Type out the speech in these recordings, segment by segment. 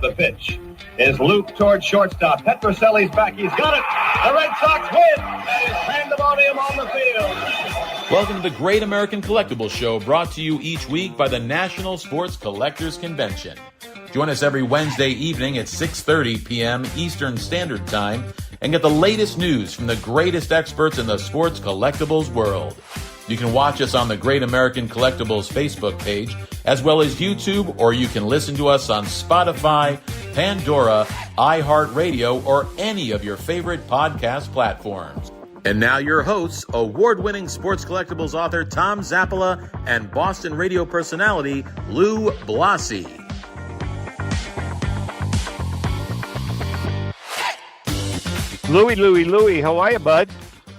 the pitch is looped towards shortstop. Petroselli's back. He's got it. The Red Sox win. That is pandemonium on the field. Welcome to the Great American Collectibles Show, brought to you each week by the National Sports Collectors Convention. Join us every Wednesday evening at 6:30 p.m. Eastern Standard Time and get the latest news from the greatest experts in the sports collectibles world. You can watch us on the Great American Collectibles Facebook page, as well as YouTube, or you can listen to us on Spotify, Pandora, iHeartRadio, or any of your favorite podcast platforms. And now your hosts, award-winning sports collectibles author Tom Zappola and Boston radio personality Lou Blasi. Louie, how are you, bud?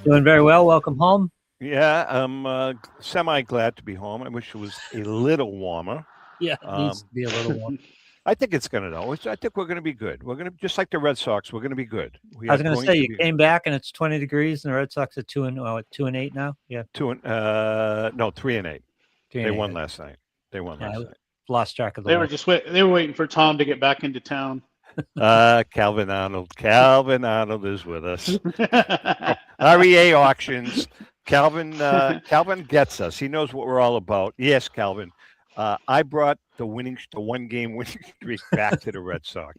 Doing very well. Welcome home. Yeah, I'm semi-glad to be home. I wish it was a little warmer. Yeah, it needs to be a little warm. I think it's going to, though. I think we're going to be good. We're going to, just like the Red Sox, we're going to be good. I was going to say, you came back and it's 20 degrees, and the Red Sox are 2-8 now? Yeah. 3-8. They won last night. I lost track of the They were waiting for Tom to get back into town. Calvin Arnold is with us. REA Auctions. Calvin gets us. He knows what we're all about. Yes, Calvin. I brought the one-game winning streak back to the Red Sox.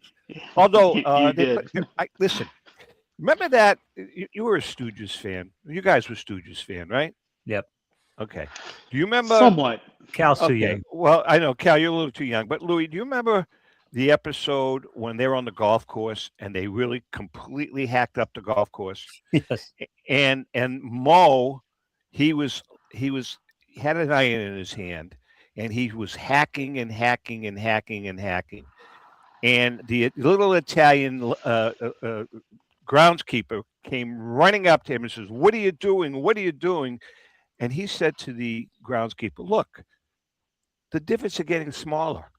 Although, listen, remember that you were a Stooges fan. You guys were Stooges fan, right? Yep. Okay. Do you remember? Somewhat. Cal's too young. Well, I know, Cal, you're a little too young. But, Louis, do you remember the episode when they were on the golf course and they really completely hacked up the golf course? Yes. And Mo, he had an iron in his hand, and he was hacking and hacking and hacking and hacking. And the little Italian groundskeeper came running up to him and says, "What are you doing? What are you doing?" And he said to the groundskeeper, "Look, the divots are getting smaller."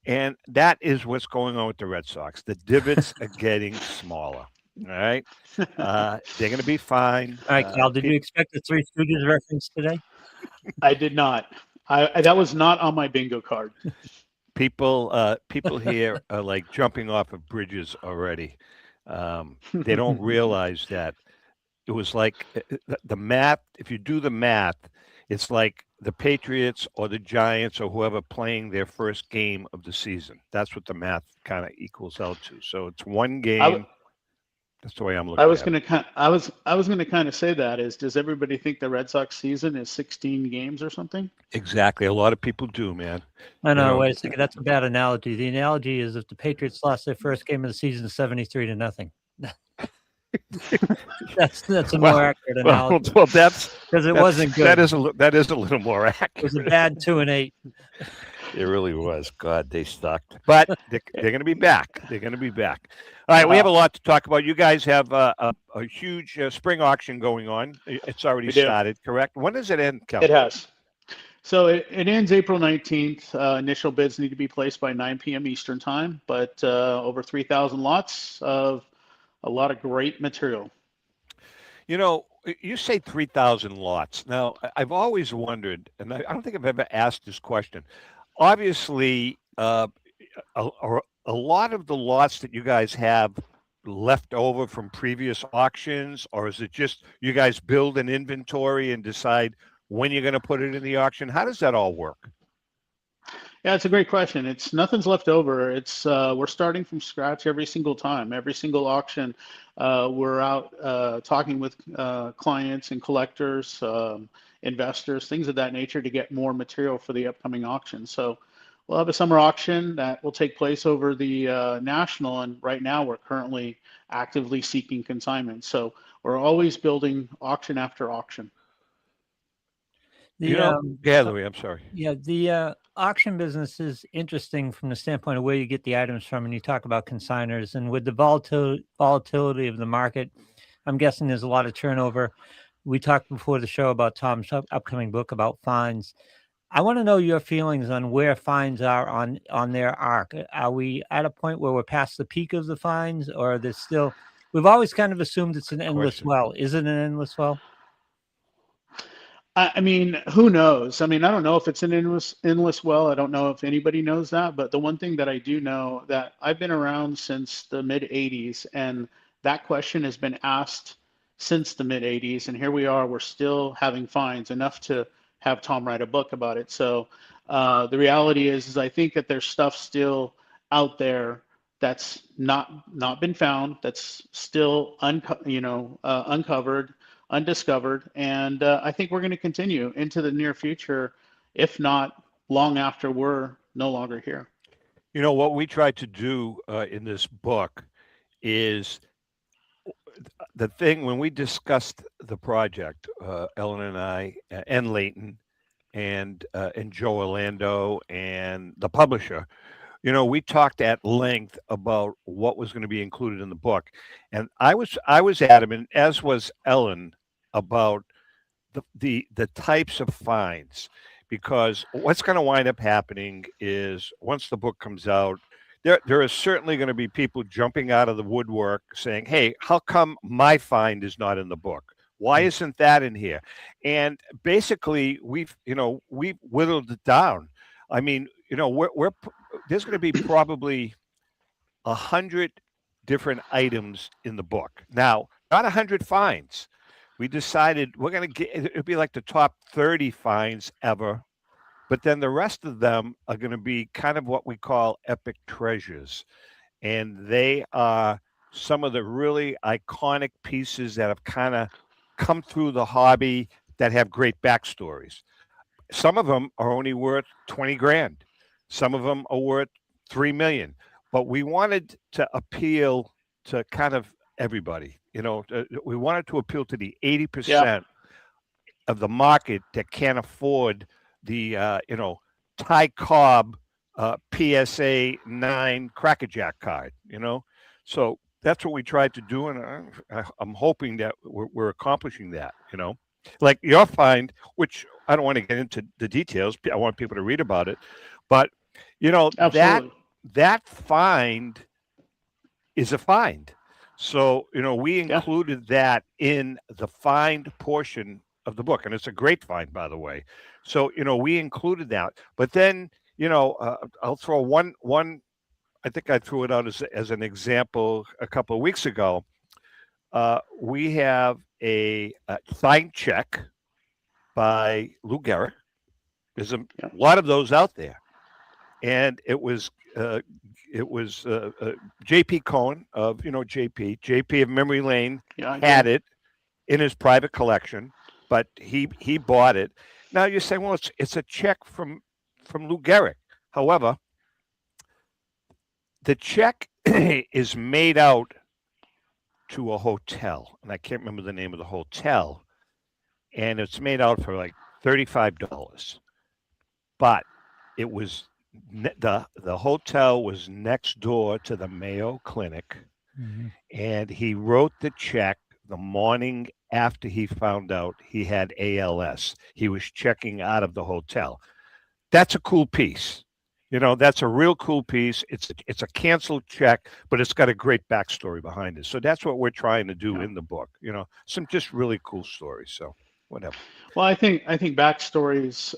And that is what's going on with the Red Sox. The divots are getting smaller. All right. They're going to be fine. All right, Cal, did you expect the Three Stooges reference today? I did not. That was not on my bingo card. People here are like jumping off of bridges already. They don't realize that it was like the math. If you do the math, it's like the Patriots or the Giants or whoever playing their first game of the season. That's what the math kind of equals out to. So it's one game. That's the way I'm looking. I was going to kind of say that is, does everybody think the Red Sox season is 16 games or something? Exactly. A lot of people do, man. I know. Wait a second. That's a bad analogy. The analogy is if the Patriots lost their first game of the season 73-0. That's a more accurate analogy. Well, that's because it wasn't good. That is a little more accurate. It was a bad 2-8. It really was. God, they sucked. But they're going to be back. They're going to be back. All right, we have a lot to talk about. You guys have a huge spring auction going on. It's already started, correct? When does it end, Kelly? It has. So it ends April 19th. Initial bids need to be placed by 9 p.m. Eastern time, but over 3,000 lots of a lot of great material. You know, you say 3,000 lots. Now, I've always wondered, and I don't think I've ever asked this question. Obviously, a lot of the lots that you guys have left over from previous auctions, or is it just you guys build an inventory and decide when you're going to put it in the auction? How does that all work? Yeah, it's a great question. It's nothing's left over. It's we're starting from scratch every single time. Every single auction, we're out talking with clients and collectors, investors, things of that nature to get more material for the upcoming auction. So we'll have a summer auction that will take place over the national, and right now we're currently actively seeking consignment. So we're always building auction after auction. Louis, I'm sorry. Yeah, the auction business is interesting from the standpoint of where you get the items from, and you talk about consigners. And with the volatility of the market, I'm guessing there's a lot of turnover. We talked before the show about Tom's upcoming book about fines. I want to know your feelings on where fines are on their arc. Are we at a point where we're past the peak of the fines, or are there still? We've always kind of assumed it's an endless well. Is it an endless well? I mean, who knows? I mean, I don't know if it's an endless well. I don't know if anybody knows that. But the one thing that I do know, that I've been around since the mid 80s, and that question has been asked since the mid 80s. And here we are, we're still having fines, enough to have Tom write a book about it. So the reality is I think that there's stuff still out there that's not been found, that's still uncovered, undiscovered, and I think we're going to continue into the near future, if not long after we're no longer here. You know, what we tried to do in this book is the thing when we discussed the project, Ellen and I, and Leighton, and Joe Orlando and the publisher. You know, we talked at length about what was going to be included in the book, and I was adamant, as was Ellen, about the types of fines, because what's going to wind up happening is once the book comes out, there is certainly going to be people jumping out of the woodwork saying, "Hey, how come my find is not in the book? Why isn't that in here?" And basically, we've whittled it down. I mean, there's going to be probably 100 different items in the book. Now, not 100 finds. We decided we're going to get it'd be like the top 30 finds ever, but then the rest of them are going to be kind of what we call epic treasures. And they are some of the really iconic pieces that have kind of come through the hobby that have great backstories. Some of them are only worth 20 grand. Some of them are worth 3 million. But we wanted to appeal to kind of everybody. We wanted to appeal to the 80% of the market that can't afford the Ty Cobb PSA 9 Crackerjack card. So that's what we tried to do, and I'm hoping that we're accomplishing that. Like your find, which I don't want to get into the details. I want people to read about it, but Absolutely. that find is a find. So we Yeah. included that in the find portion of the book, and it's a great find, by the way. So we included that, but then I'll throw one. I think I threw it out as an example a couple of weeks ago. We have a signed check by Lou Gehrig. There's a lot of those out there, and it was J.P. Cohen of JP of Memory Lane had it in his private collection, but he bought it. Now you're saying, well, it's a check from Lou Gehrig. However, the check is made out to a hotel, and I can't remember the name of the hotel, and it's made out for like $35. But it was the hotel was next door to the Mayo Clinic, and he wrote the check the morning after he found out he had ALS. He was checking out of the hotel. That's a cool piece. That's a real cool piece. It's a canceled check, but it's got a great backstory behind it. So that's what we're trying to do in the book. Some just really cool stories. So whatever. Well, I think backstories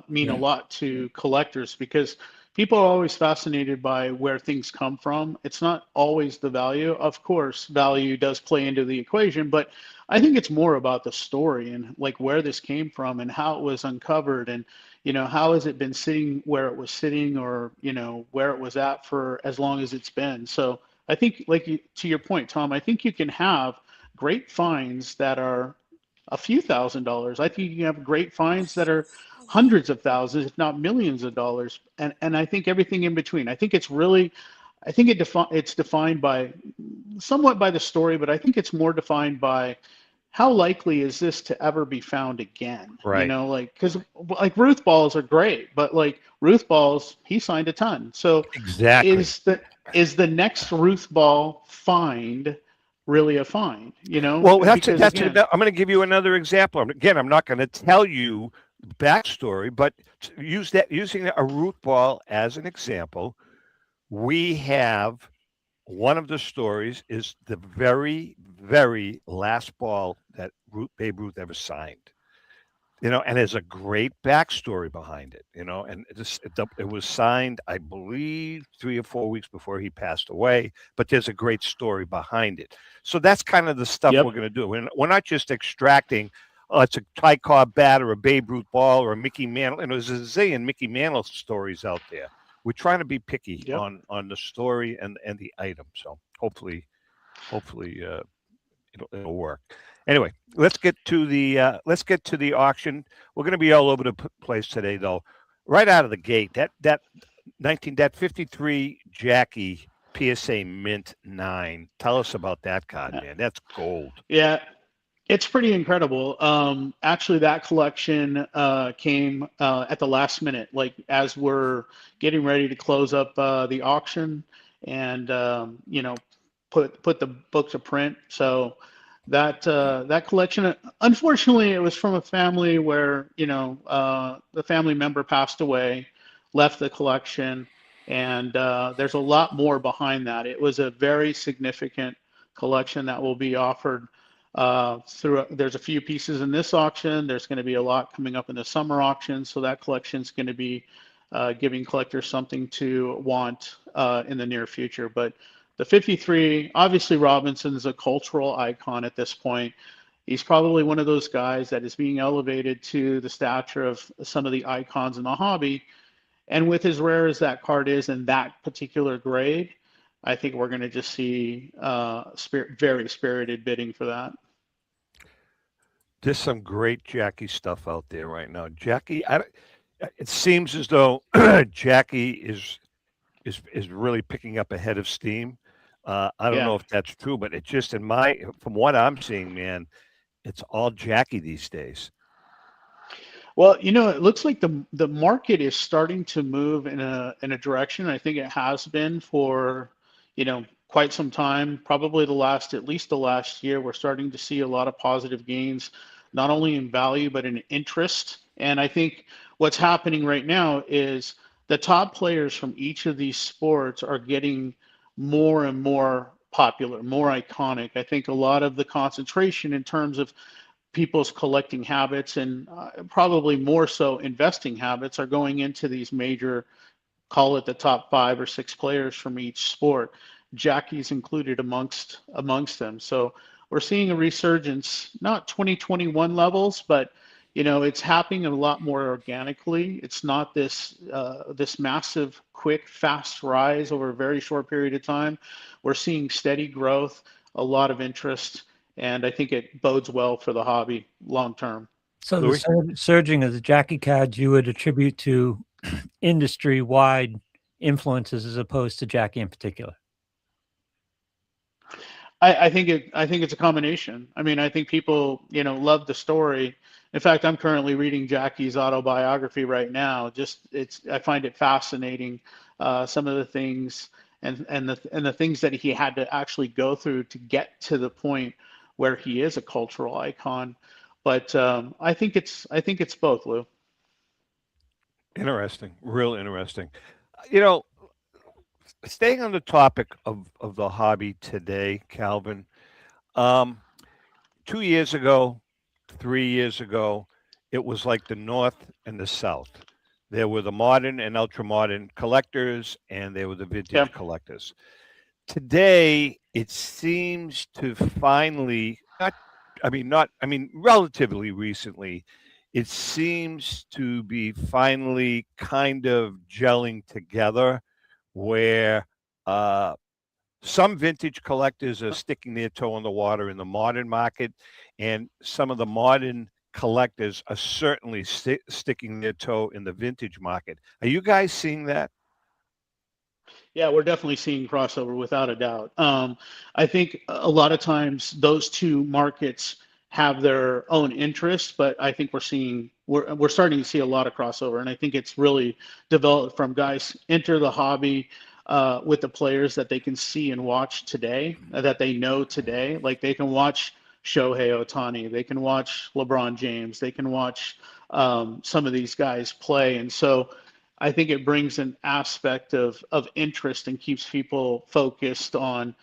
mean a lot to collectors, because people are always fascinated by where things come from. It's not always the value. Of course, value does play into the equation, but I think it's more about the story and like where this came from and how it was uncovered, and how has it been sitting where it was sitting, or where it was at for as long as it's been. So I think, to your point, Tom, I think you can have great finds that are a few $1,000s. I think you can have great finds that are hundreds of thousands, if not millions of dollars, and I think everything in between. I think it's defined by somewhat by the story, but I think it's more defined by how likely is this to ever be found again. Right. Because Ruth balls are great, but Ruth balls, he signed a ton. So exactly, is the next Ruth ball find really a find? Well, I'm going to give you another example. Again, I'm not going to tell you the backstory, but using a Ruth ball as an example, we have one of the stories is the very, very last ball that Babe Ruth ever signed. and there's a great backstory behind it, and it was signed, I believe, 3 or 4 weeks before he passed away, but there's a great story behind it. So that's kind of the stuff Yep. we're going to do. We're not just extracting, oh, it's a Ty Cobb bat or a Babe Ruth ball or a Mickey Mantle, and there's a zillion Mickey Mantle stories out there. We're trying to be picky Yep. on the story and the item. So hopefully, it'll work. Anyway, let's get to the auction. We're going to be all over the place today, though. Right out of the gate, that 53 Jackie PSA Mint 9. Tell us about that card, man. That's gold. Yeah, it's pretty incredible. Actually, that collection came at the last minute, like as we're getting ready to close up the auction and put the book to print. So that collection, unfortunately, it was from a family where the family member passed away, left the collection, and there's a lot more behind that. It was a very significant collection that will be offered there's a few pieces in this auction. There's going to be a lot coming up in the summer auction, so that collection is going to be giving collectors something to want in the near future. But the 53, obviously Robinson's a cultural icon at this point. He's probably one of those guys that is being elevated to the stature of some of the icons in the hobby. And with as rare as that card is in that particular grade, I think we're going to just see very spirited bidding for that. There's some great Jackie stuff out there right now. Jackie, it seems as though Jackie is really picking up a head of steam. I don't know if that's true, but it just from what I'm seeing, man, it's all Jackie these days. Well, it looks like the market is starting to move in a direction. I think it has been for quite some time, probably at least the last year. We're starting to see a lot of positive gains, not only in value but in interest. And I think what's happening right now is the top players from each of these sports are getting more and more popular, more iconic. I think a lot of the concentration in terms of people's collecting habits and probably more so investing habits are going into these major, call it the top 5 or 6 players from each sport. Jackie's included amongst them. So we're seeing a resurgence, not 2021 levels, but it's happening a lot more organically. It's not this massive, quick, fast rise over a very short period of time. We're seeing steady growth, a lot of interest, and I think it bodes well for the hobby long term. So the surging of the Jackie cards you would attribute to industry-wide influences as opposed to Jackie in particular? I think it's a combination. I mean, I think people love the story. In fact, I'm currently reading Jackie's autobiography right now. I find it fascinating, some of the things and the things that he had to actually go through to get to the point where he is a cultural icon. But I think it's both, Lou. Interesting, real interesting. Staying on the topic of the hobby today, Calvin, 2 years ago, 3 years ago, it was like the North and the South. There were the modern and ultra modern collectors, and there were the vintage collectors. Today, it seems to finally, relatively recently, it seems to be finally kind of gelling together, where some vintage collectors are sticking their toe in the water in the modern market, and some of the modern collectors are certainly sticking their toe in the vintage market. Are you guys seeing that? Yeah, we're definitely seeing crossover without a doubt. I think a lot of times those two markets have their own interests, but I think we're starting to see a lot of crossover, and I think it's really developed from guys enter the hobby with the players that they can see and watch today, that they know today. Like they can watch Shohei Ohtani, they can watch LeBron James, they can watch some of these guys play, and so I think it brings an aspect of interest and keeps people focused on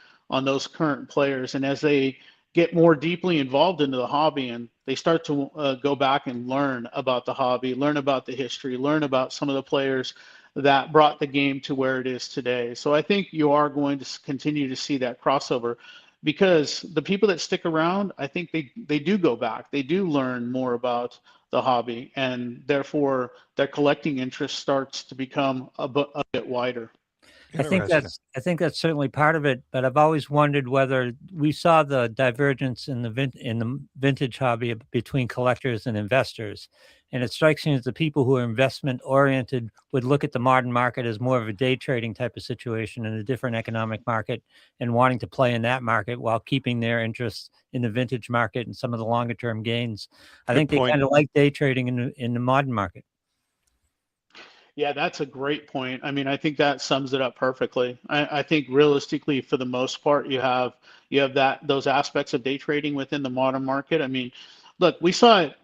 those current players. And as they get more deeply involved into the hobby, and they start to go back and learn about the hobby, learn about the history, learn about some of the players that brought the game to where it is today. So I think you are going to continue to see that crossover, because the people that stick around, I think they do go back. They do learn more about the hobby, and therefore their collecting interest starts to become a bit wider. I think Interesting. that's certainly part of it, but I've always wondered whether we saw the divergence in the vintage hobby between collectors and investors. And it strikes me as the people who are investment oriented would look at the modern market as more of a day trading type of situation in a different economic market, and wanting to play in that market while keeping their interests in the vintage market and some of the longer term gains. I Good think they point. kind of like day trading in the modern market. Yeah, that's a great point. I mean, I think that sums it up perfectly. I think realistically, for the most part, you have those aspects of day trading within the modern market. I mean, look, we saw it,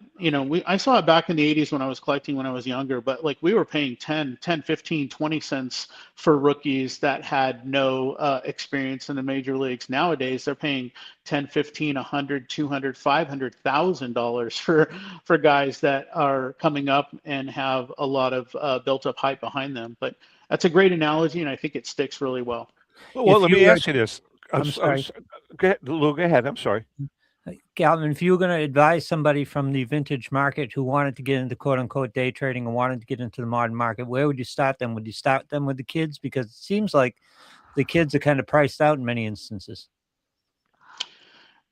I saw it back in the 80s when I was collecting when I was younger, but like we were paying 10, 15, 20 cents for rookies that had no experience in the major leagues. Nowadays, they're paying 10, 15, 100, 200, $500,000 for guys that are coming up and have a lot of built up hype behind them. But that's a great analogy, and I think it sticks really well. Well, If let you me were, ask you this. I'm sorry. Go ahead, Lou, go ahead. I'm sorry. Calvin, if you were going to advise somebody from the vintage market who wanted to get into quote unquote day trading and wanted to get into the modern market, where would you start them? Would you start them with the kids? Because it seems like the kids are kind of priced out in many instances.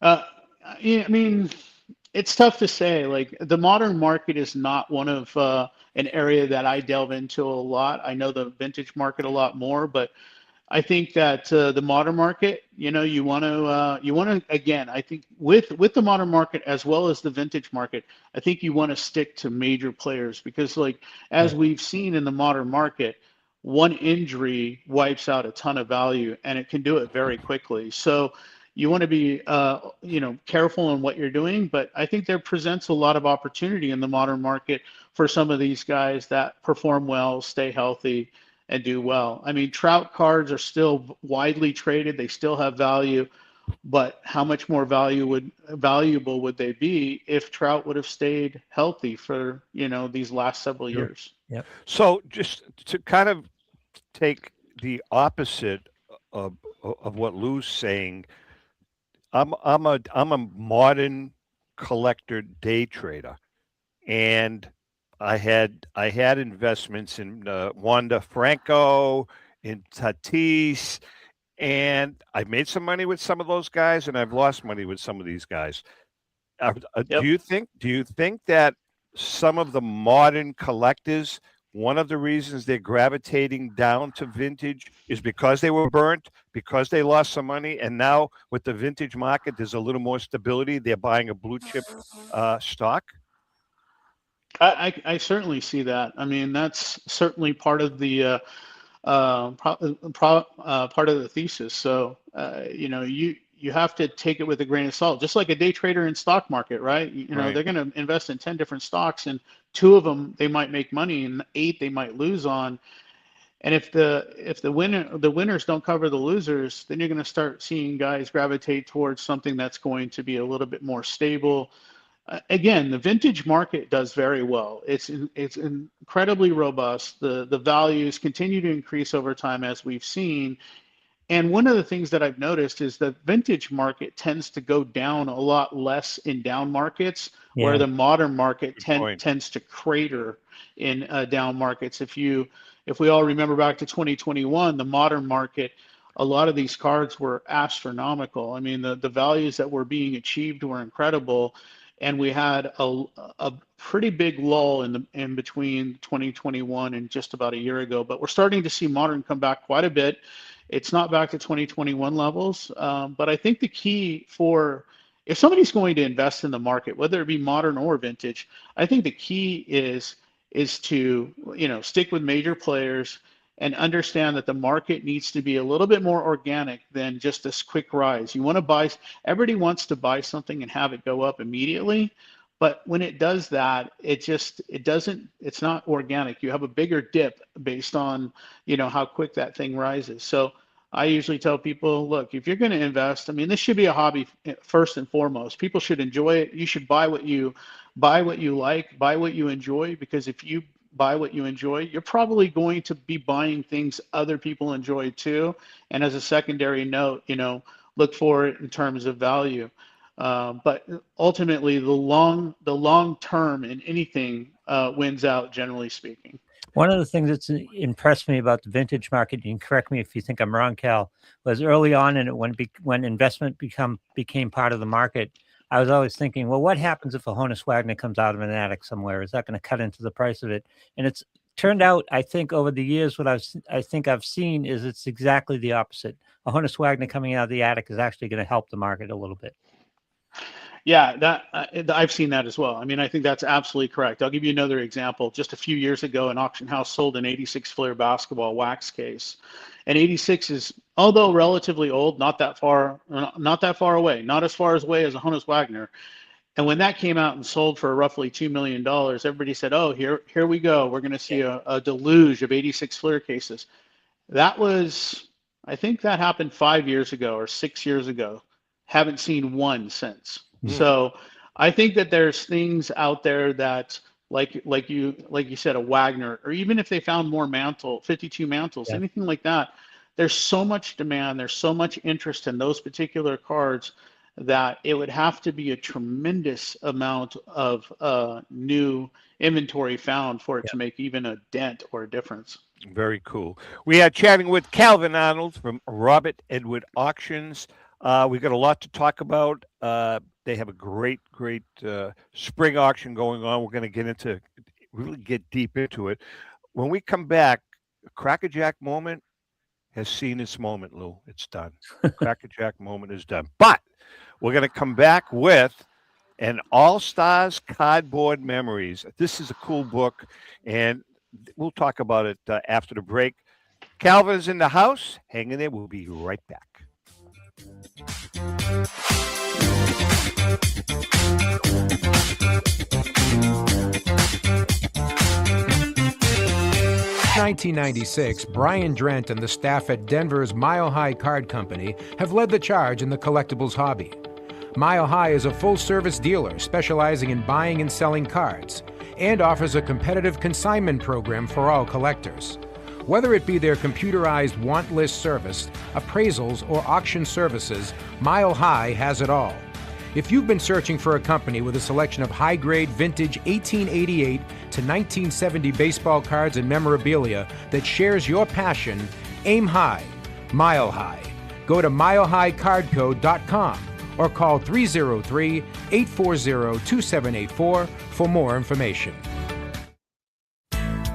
Yeah, I mean, it's tough to say. Like the modern market is not one of an area that I delve into a lot. I know the vintage market a lot more, but I think that the modern market, you want to again. I think with the modern market as well as the vintage market, I think you want to stick to major players, because like as we've seen in the modern market, one injury wipes out a ton of value, and it can do it very quickly. So you want to be careful in what you're doing, but I think there presents a lot of opportunity in the modern market for some of these guys that perform well, stay healthy, and do well. I mean, Trout cards are still widely traded. They still have value, but how much more valuable would they be if Trout would have stayed healthy for, these last several years? Yeah. So just to kind of take the opposite of what Lou's saying, I'm a modern collector day trader, and I had investments in Wanda Franco, in Tatis, and I've made some money with some of those guys, and I've lost money with some of these guys. Yep. Do you think that some of the modern collectors, one of the reasons they're gravitating down to vintage is because they were burnt, because they lost some money, and now with the vintage market, there's a little more stability. They're buying a blue chip stock? I certainly see that. I mean, that's certainly part of the part of the thesis. So, you have to take it with a grain of salt, just like a day trader in stock market, right? Right. They're going to invest in 10 different stocks, and 2 of them they might make money, and 8 they might lose on. And if the winners don't cover the losers, then you're going to start seeing guys gravitate towards something that's going to be a little bit more stable. Again, the vintage market does very well. It's incredibly robust. The values continue to increase over time, as we've seen. And one of the things that I've noticed is the vintage market tends to go down a lot less in down markets, where the modern market tends to crater in down markets. If we all remember back to 2021, the modern market, a lot of these cards were astronomical. I mean, the values that were being achieved were incredible. And we had a pretty big lull in between 2021 and just about a year ago. But we're starting to see modern come back quite a bit. It's not back to 2021 levels, but I think the key for if somebody's going to invest in the market, whether it be modern or vintage, I think the key is to stick with major players and understand that the market needs to be a little bit more organic than just this quick rise. You want to buy, everybody wants to buy something and have it go up immediately. But when it does that, it's not organic. You have a bigger dip based on, how quick that thing rises. So I usually tell people, look, if you're going to invest, I mean, this should be a hobby first and foremost. People should enjoy it. You should buy what you like, buy what you enjoy, because if you buy what you enjoy, you're probably going to be buying things other people enjoy too. And as a secondary note, look for it in terms of value. But ultimately, the long term in anything wins out, generally speaking. One of the things that's impressed me about the vintage market, you can correct me if you think I'm wrong, Cal, was early on in it when investment became part of the market, I was always thinking, well, what happens if a Honus Wagner comes out of an attic somewhere? Is that going to cut into the price of it? And it's turned out, I think, over the years, what I've seen is it's exactly the opposite. A Honus Wagner coming out of the attic is actually going to help the market a little bit. Yeah, I've seen that as well. I mean, I think that's absolutely correct. I'll give you another example. Just a few years ago, an auction house sold an 86 Fleer basketball wax case. And 86 is, although relatively old, not that far away, not as far away as a Honus Wagner. And when that came out and sold for roughly $2 million, everybody said, oh, here we go. We're going to see a deluge of 86 Fleer cases. That was, I think that happened 5 years ago or 6 years ago. Haven't seen one since. So I think that there's things out there that, like you said, a Wagner, or even if they found more 52 mantles, anything like that, there's so much demand, there's so much interest in those particular cards that it would have to be a tremendous amount of new inventory found for it to make even a dent or a difference. Very cool. We are chatting with Calvin Arnold from Robert Edward Auctions. We've got a lot to talk about. They have a great spring auction going on. We're going to really get deep into it. When we come back, Crackerjack moment has seen its moment, Lou. It's done. Crackerjack moment is done. But we're going to come back with an All-Stars Cardboard Memories. This is a cool book, and we'll talk about it after the break. Calvin's in the house. Hang in there. We'll be right back. 1996, Brian Drent and the staff at Denver's Mile High Card Company have led the charge in the collectibles hobby. Mile High is a full-service dealer specializing in buying and selling cards and offers a competitive consignment program for all collectors. Whether it be their computerized want list service, appraisals, or auction services, Mile High has it all. If you've been searching for a company with a selection of high-grade vintage 1888 to 1970 baseball cards and memorabilia that shares your passion, aim high, Mile High. Go to milehighcardco.com or call 303-840-2784 for more information.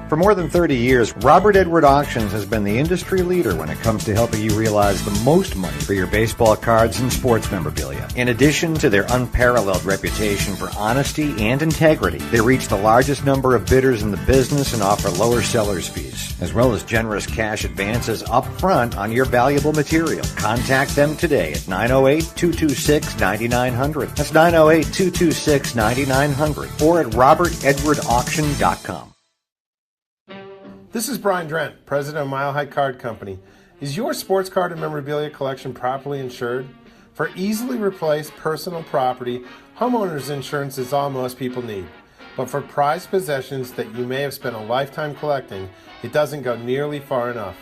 For more than 30 years, Robert Edward Auctions has been the industry leader when it comes to helping you realize the most money for your baseball cards and sports memorabilia. In addition to their unparalleled reputation for honesty and integrity, they reach the largest number of bidders in the business and offer lower seller's fees, as well as generous cash advances up front on your valuable material. Contact them today at 908-226-9900. That's 908-226-9900 or at robertedwardauction.com. This is Brian Drent, president of Mile High Card Company. Is your sports card and memorabilia collection properly insured? For easily replaced personal property, homeowners insurance is all most people need. But for prized possessions that you may have spent a lifetime collecting, it doesn't go nearly far enough.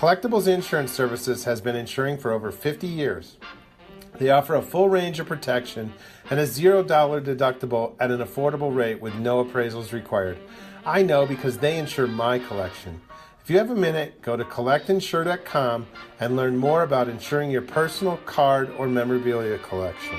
Collectibles Insurance Services has been insuring for over 50 years. They offer a full range of protection and a $0 deductible at an affordable rate with no appraisals required. I know because they insure my collection. If you have a minute, go to collectinsure.com and learn more about insuring your personal card or memorabilia collection.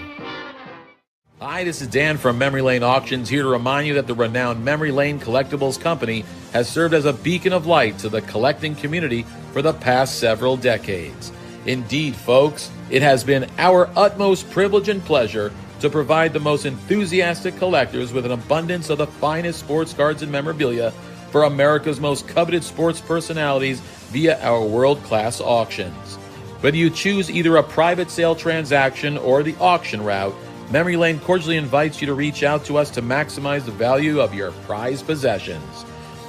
Hi, this is Dan from Memory Lane Auctions, here to remind you that the renowned Memory Lane Collectibles Company has served as a beacon of light to the collecting community for the past several decades. Indeed, folks, it has been our utmost privilege and pleasure to provide the most enthusiastic collectors with an abundance of the finest sports cards and memorabilia for America's most coveted sports personalities via our world-class auctions. Whether you choose either a private sale transaction or the auction route, Memory Lane cordially invites you to reach out to us to maximize the value of your prized possessions.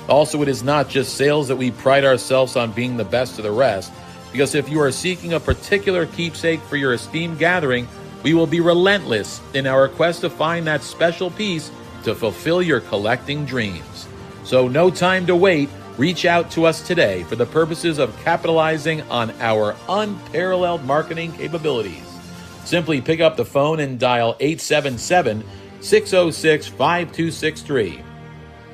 Also, it is not just sales that we pride ourselves on being the best of the rest. Because if you are seeking a particular keepsake for your esteemed gathering, we will be relentless in our quest to find that special piece to fulfill your collecting dreams. So no time to wait. Reach out to us today for the purposes of capitalizing on our unparalleled marketing capabilities. Simply pick up the phone and dial 877-606-5263.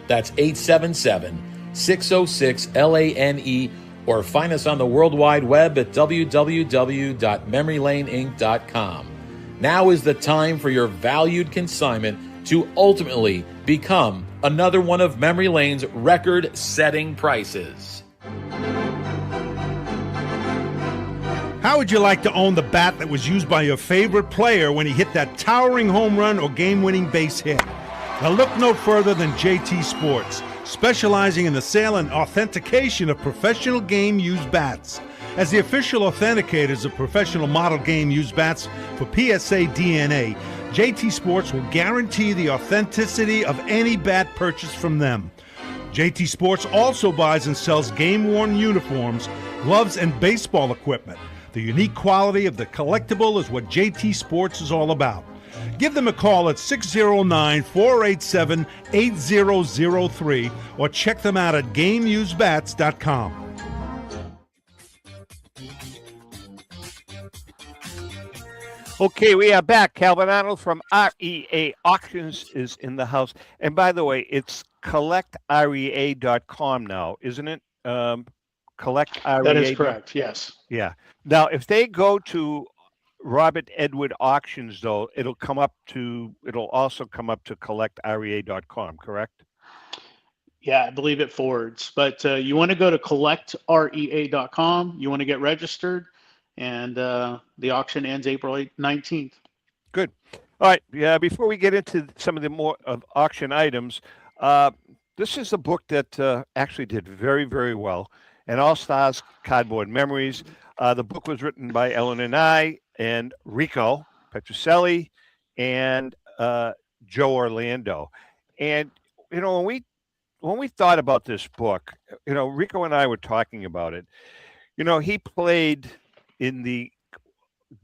That's 877-606-LANE, or find us on the World Wide Web at www.memorylaneinc.com. Now is the time for your valued consignment to ultimately become another one of Memory Lane's record-setting prices. How would you like to own the bat that was used by your favorite player when he hit that towering home run or game-winning base hit? Now look no further than JT Sports, specializing in the sale and authentication of professional game-used bats. As the official authenticators of professional model game-used bats for PSA DNA, JT Sports will guarantee the authenticity of any bat purchased from them. JT Sports also buys and sells game-worn uniforms, gloves, and baseball equipment. The unique quality of the collectible is what JT Sports is all about. Give them a call at 609-487-8003 or check them out at GameUseBats.com. Okay, we are back. Calvin Arnold from REA Auctions is in the house. And by the way, it's collectrea.com now, isn't it? Collectrea. That is correct, yes. Yeah. Now, if they go to Robert Edward Auctions, though, it'll also come up to collectrea.com, correct? Yeah, I believe it forwards. But you want to go to collectrea.com. You want to get registered. And the auction ends April 19th. Good. All right. Yeah. Before we get into some of the more of auction items, this is a book that actually did very, very well. And All Stars Cardboard Memories. The book was written by Ellen and I and Rico Petrocelli and Joe Orlando. And when we thought about this book, Rico and I were talking about it. He played in the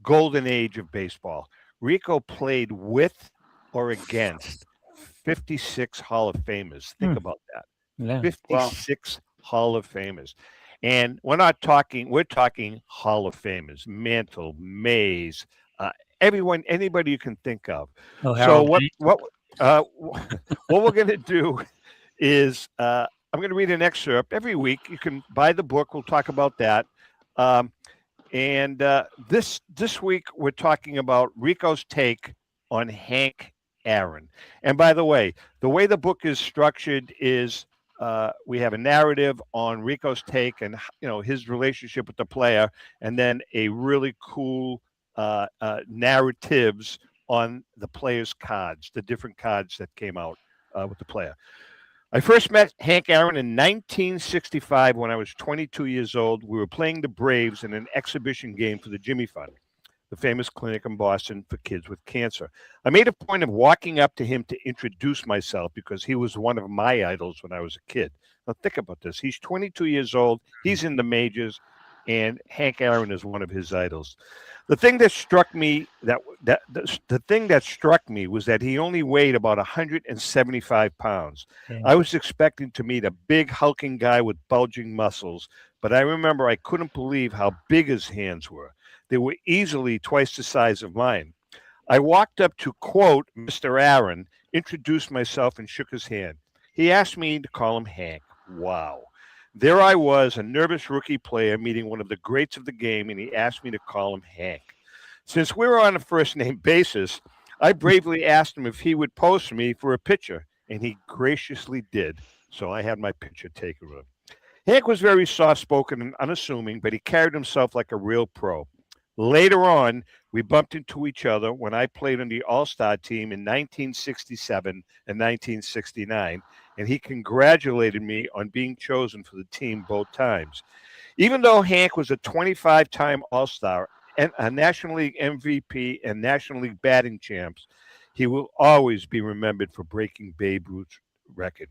golden age of baseball. Rico played with or against 56 Hall of Famers. Think about that. Yeah. 56 Hall of Famers. And we're talking Hall of Famers. Mantle, Mays, anybody you can think of. Oh, so Harold. what we're going to do is I'm going to read an excerpt every week. You can buy the book. We'll talk about that. And this week, we're talking about Rico's take on Hank Aaron. And by the way the book is structured is we have a narrative on Rico's take and his relationship with the player, and then a really cool narratives on the player's cards, the different cards that came out with the player. I first met Hank Aaron in 1965 when I was 22 years old. We were playing the Braves in an exhibition game for the Jimmy Fund, the famous clinic in Boston for kids with cancer. I made a point of walking up to him to introduce myself because he was one of my idols when I was a kid. Now think about this. He's 22 years old. He's in the majors, and Hank Aaron is one of his idols. The thing that struck me was that he only weighed about 175 pounds. Yeah. I was expecting to meet a big hulking guy with bulging muscles, but I remember I couldn't believe how big his hands were. They were easily twice the size of mine. I walked up to quote Mr. Aaron, introduced myself, and shook his hand. He asked me to call him Hank. Wow. There I was, a nervous rookie player meeting one of the greats of the game, and he asked me to call him Hank. Since we were on a first-name basis, I bravely asked him if he would pose for me for a picture, and he graciously did, so I had my picture taken with him. Hank was very soft-spoken and unassuming, but he carried himself like a real pro. Later on, we bumped into each other when I played on the All-Star team in 1967 and 1969, and he congratulated me on being chosen for the team both times. Even though Hank was a 25-time All-Star, and a National League MVP and National League batting champs, he will always be remembered for breaking Babe Ruth's record.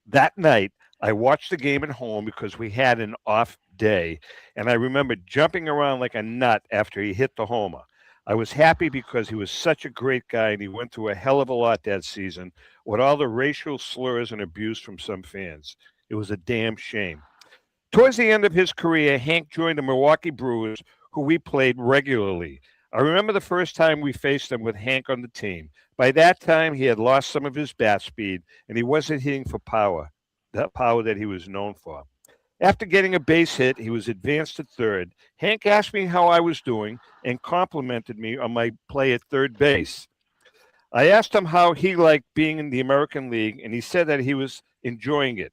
That night, I watched the game at home because we had an off day, and I remember jumping around like a nut after he hit the homer. I was happy because he was such a great guy, and he went through a hell of a lot that season with all the racial slurs and abuse from some fans. It was a damn shame. Towards the end of his career, Hank joined the Milwaukee Brewers, who we played regularly. I remember the first time we faced them with Hank on the team. By that time, he had lost some of his bat speed, and he wasn't hitting for power, that power that he was known for. After getting a base hit, he was advanced to third. Hank asked me how I was doing and complimented me on my play at third base. I asked him how he liked being in the American League, and he said that he was enjoying it.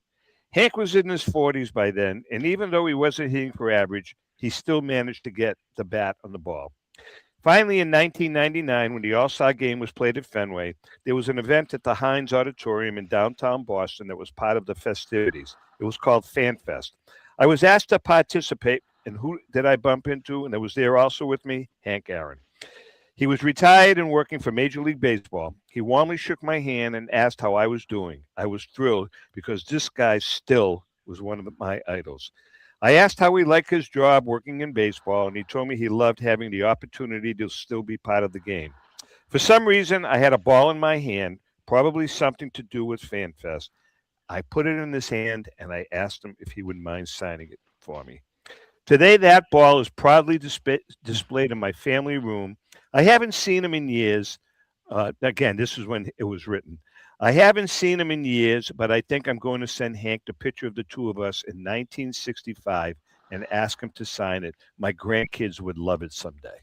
Hank was in his 40s by then, and even though he wasn't hitting for average, he still managed to get the bat on the ball. Finally, in 1999, when the All-Star Game was played at Fenway, there was an event at the Heinz Auditorium in downtown Boston that was part of the festivities. It was called Fan Fest. I was asked to participate, and who did I bump into? And that was there also with me, Hank Aaron. He was retired and working for Major League Baseball. He warmly shook my hand and asked how I was doing. I was thrilled because this guy still was one of my idols. I asked how he liked his job working in baseball, and he told me he loved having the opportunity to still be part of the game. For some reason, I had a ball in my hand, probably something to do with FanFest. I put it in his hand, and I asked him if he would mind signing it for me. Today, that ball is proudly displayed in my family room. I haven't seen him in years. Again, this is when it was written. I haven't seen him in years, but I think I'm going to send Hank the picture of the two of us in 1965 and ask him to sign it. My grandkids would love it someday.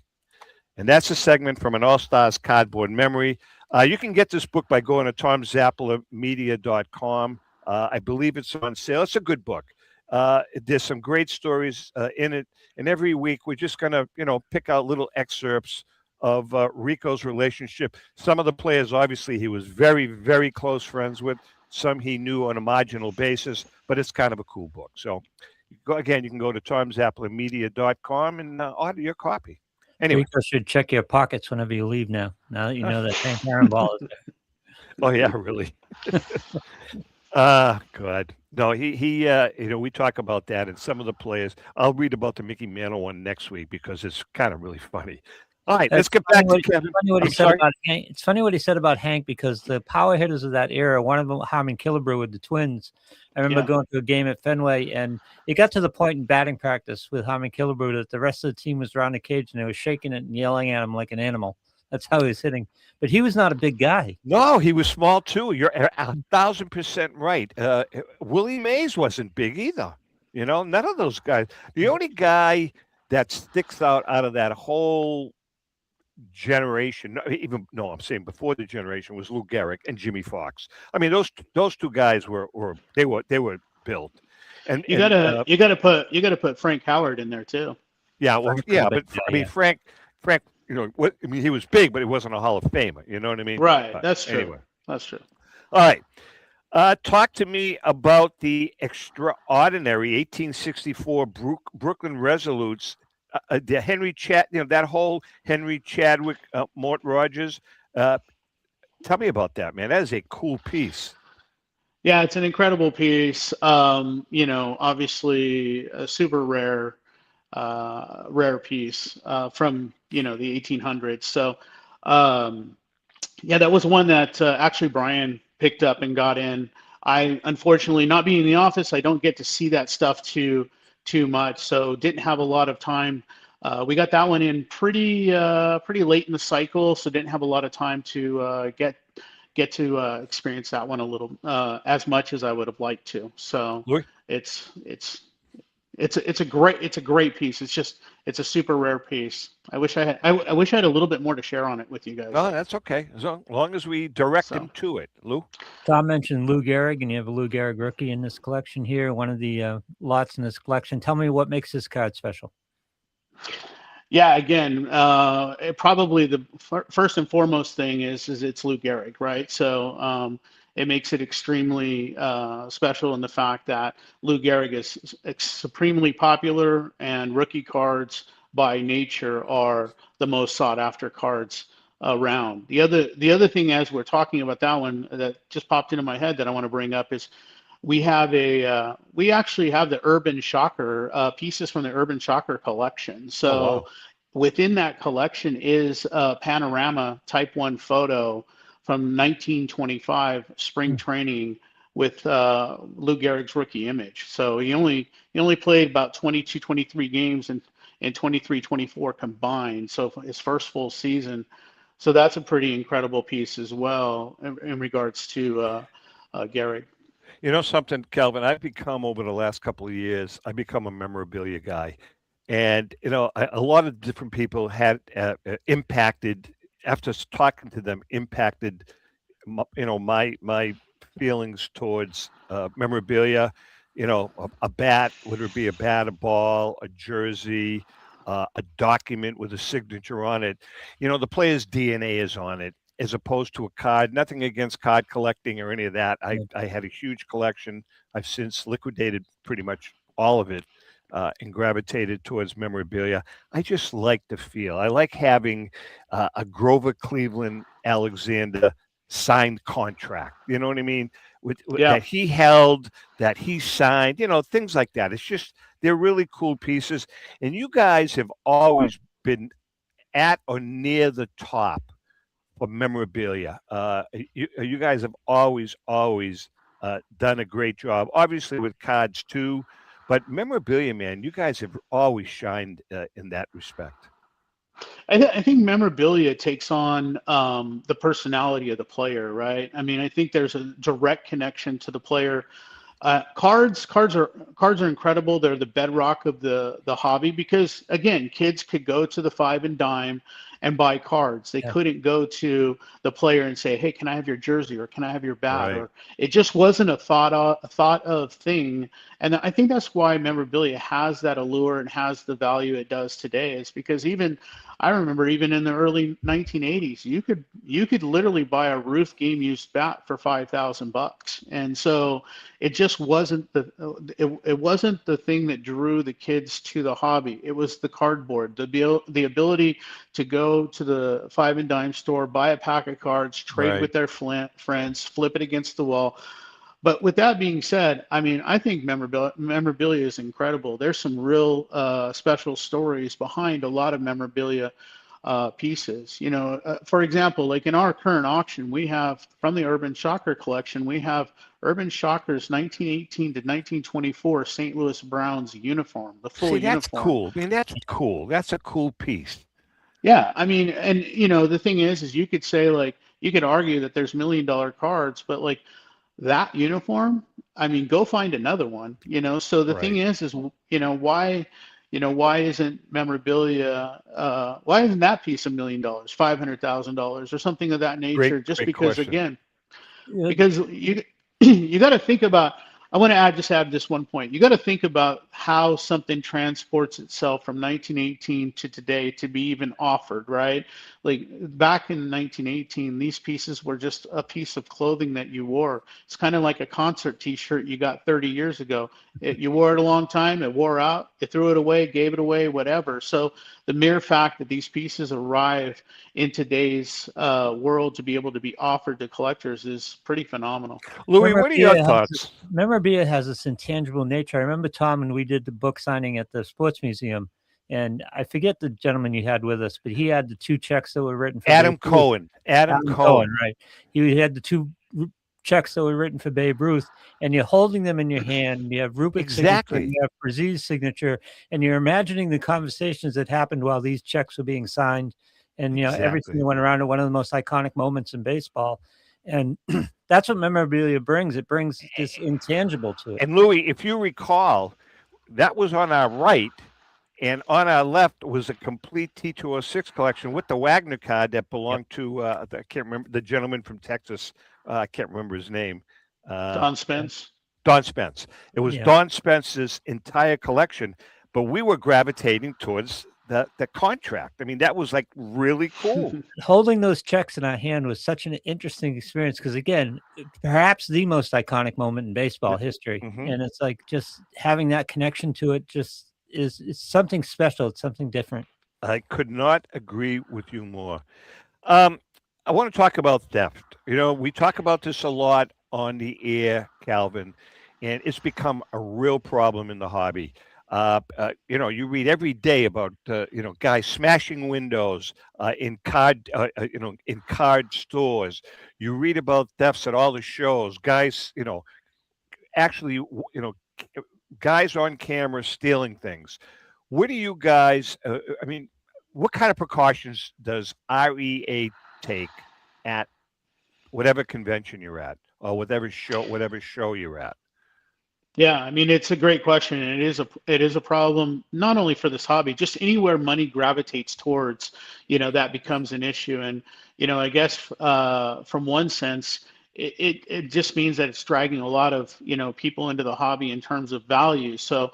And that's a segment from an All-Stars cardboard memory. You can get this book by going to tomzappalamedia.com. I believe it's on sale. It's a good book. There's some great stories in it. And every week we're just going to, pick out little excerpts of Rico's relationship. Some of the players, obviously, he was very, very close friends with. Some he knew on a marginal basis, but it's kind of a cool book. So, you can go to tomzappalamedia.com and order your copy. Anyway. Rico should check your pockets whenever you leave now that you know that Hank Aaron ball is there. Oh, yeah, really? God. No, he we talk about that, and some of the players. I'll read about the Mickey Mantle one next week because it's kind of really funny. All right, let's get back to Kevin. It's funny what he said about Hank because the power hitters of that era, one of them, Harmon Killebrew with the Twins. I remember going to a game at Fenway, and it got to the point in batting practice with Harmon Killebrew that the rest of the team was around the cage and they were shaking it and yelling at him like an animal. That's how he was hitting. But he was not a big guy. No, he was small too. You're 1,000% right. Willie Mays wasn't big either. None of those guys. The only guy that sticks out of that whole generation, I'm saying before the generation, was Lou Gehrig and Jimmy Fox. I mean, those two guys were built. And you gotta put Frank Howard in there too. Yeah, well, Frank. he was big, but he wasn't a Hall of Famer. You know what I mean? Right. But that's true. Anyway. That's true. All right. Talk to me about the extraordinary 1864 Brooklyn Resolutes. The Henry that whole Henry Chadwick, Mort Rogers. Tell me about that, man. That is a cool piece. Yeah, it's an incredible piece. Obviously a super rare piece from the 1800s. So that was one that actually Brian picked up and got in. I unfortunately, not being in the office, I don't get to see that stuff too much, so didn't have a lot of time. We got that one in pretty late in the cycle, so didn't have a lot of time to get to experience that one a little as much as I would have liked to. So it's a great piece. It's a super rare piece. I wish I had a little bit more to share on it with you guys. No, that's okay. As long as we direct them to it, Lou. Tom mentioned Lou Gehrig, and you have a Lou Gehrig rookie in this collection here, one of the lots in this collection. Tell me what makes this card special. Yeah, again, probably the first and foremost thing is it's Lou Gehrig, right? So it makes it extremely special in the fact that Lou Gehrig is supremely popular, and rookie cards by nature are the most sought after cards around. The other thing, as we're talking about that one, that just popped into my head that I want to bring up is we have we actually have the Urban Shocker pieces from the Urban Shocker collection. So wow. within that collection is a panorama Type 1 photo from 1925 spring training with Lou Gehrig's rookie image. So he only played about 22, 23 games in 23, 24 combined. So his first full season. So that's a pretty incredible piece as well in regards to Gehrig. You know something, Calvin? I've become over the last couple of years. I've become a memorabilia guy, and a lot of different people had impacted after talking to them. Impacted, my feelings towards memorabilia. A bat, whether it be a bat, a ball, a jersey, a document with a signature on it. The player's DNA is on it, as opposed to a card. Nothing against card collecting or any of that. I had a huge collection. I've since liquidated pretty much all of it and gravitated towards memorabilia. I just like the feel. I like having a Grover Cleveland Alexander signed contract. You know what I mean? That he held, that he signed, things like that. It's just, they're really cool pieces. And you guys have always been at or near the top of memorabilia. You guys have always done a great job, obviously with cards too, but memorabilia, man, you guys have always shined in that respect. I think memorabilia takes on the personality of the player, right? I mean, I think there's a direct connection to the player. Cards are incredible. They're the bedrock of the hobby because, again, kids could go to the Five and Dime and buy cards. They couldn't go to the player and say, "Hey, can I have your jersey?" or "Can I have your bat?" Right. Or it just wasn't a thought of thing. And I think that's why memorabilia has that allure and has the value it does today. Is because I remember even in the early 1980s, you could literally buy a Ruth game used bat for $5,000, and so it just wasn't it wasn't the thing that drew the kids to the hobby. It was the cardboard, the ability to go to the Five and Dime store, buy a pack of cards, trade with their friends, flip it against the wall. But with that being said, I mean, I think memorabilia is incredible. There's some real special stories behind a lot of memorabilia pieces. For example, like in our current auction, we have from the Urban Shocker collection, we have Urban Shocker's 1918 to 1924 St. Louis Browns uniform, the full uniform. That's cool. I mean, that's cool. That's a cool piece. Yeah, I mean, and the thing is you could say, like, you could argue that there's $1 million cards, but like that uniform, I mean, go find another one. So the thing is why isn't memorabilia, why isn't that piece $1 million, $500,000 or something of that nature? Just because question. Again, because you got to think about. I want to add this one point. You got to think about how something transports itself from 1918 to today to be even offered, right? Like back in 1918, these pieces were just a piece of clothing that you wore. It's kind of like a concert T-shirt you got 30 years ago. You wore it a long time, it wore out, you threw it away, gave it away, whatever. So the mere fact that these pieces arrive in today's world to be able to be offered to collectors is pretty phenomenal. Louis, what are your thoughts? Memorabilia has this intangible nature. I remember, Tom, when we did the book signing at the Sports Museum, and I forget the gentleman you had with us, but he had the 2 checks that were written for Adam Cohen, right? He had the 2 checks that were written for Babe Ruth, and you're holding them in your hand, and you have Rupert's signature, and you have Brazil's signature, and you're imagining the conversations that happened while these checks were being signed, and everything that went around it. One of the most iconic moments in baseball. And that's what memorabilia brings. It brings this intangible to it. And Louis, if you recall, that was on our right, and on our left was a complete T206 collection with the Wagner card that belonged to, I can't remember, the gentleman from Texas. I can't remember his name. Don Spence. Don Spence. It was Don Spence's entire collection, but we were gravitating towards the contract. I mean, that was like really cool. Holding those checks in our hand was such an interesting experience because, again, perhaps the most iconic moment in baseball history. And it's like just having that connection to it just is something special. It's something different. I could not agree with you more. I want to talk about theft. We talk about this a lot on the air, Calvin, and it's become a real problem in the hobby. You read every day about guys smashing windows in card stores. You read about thefts at all the shows. Guys, actually, guys on camera stealing things. What do you guys? What kind of precautions does REA take at whatever convention you're at, or whatever show you're at? Yeah, I mean, it's a great question, and it is a problem not only for this hobby, just anywhere money gravitates towards, that becomes an issue. And I guess from one sense, it just means that it's dragging a lot of people into the hobby in terms of value. So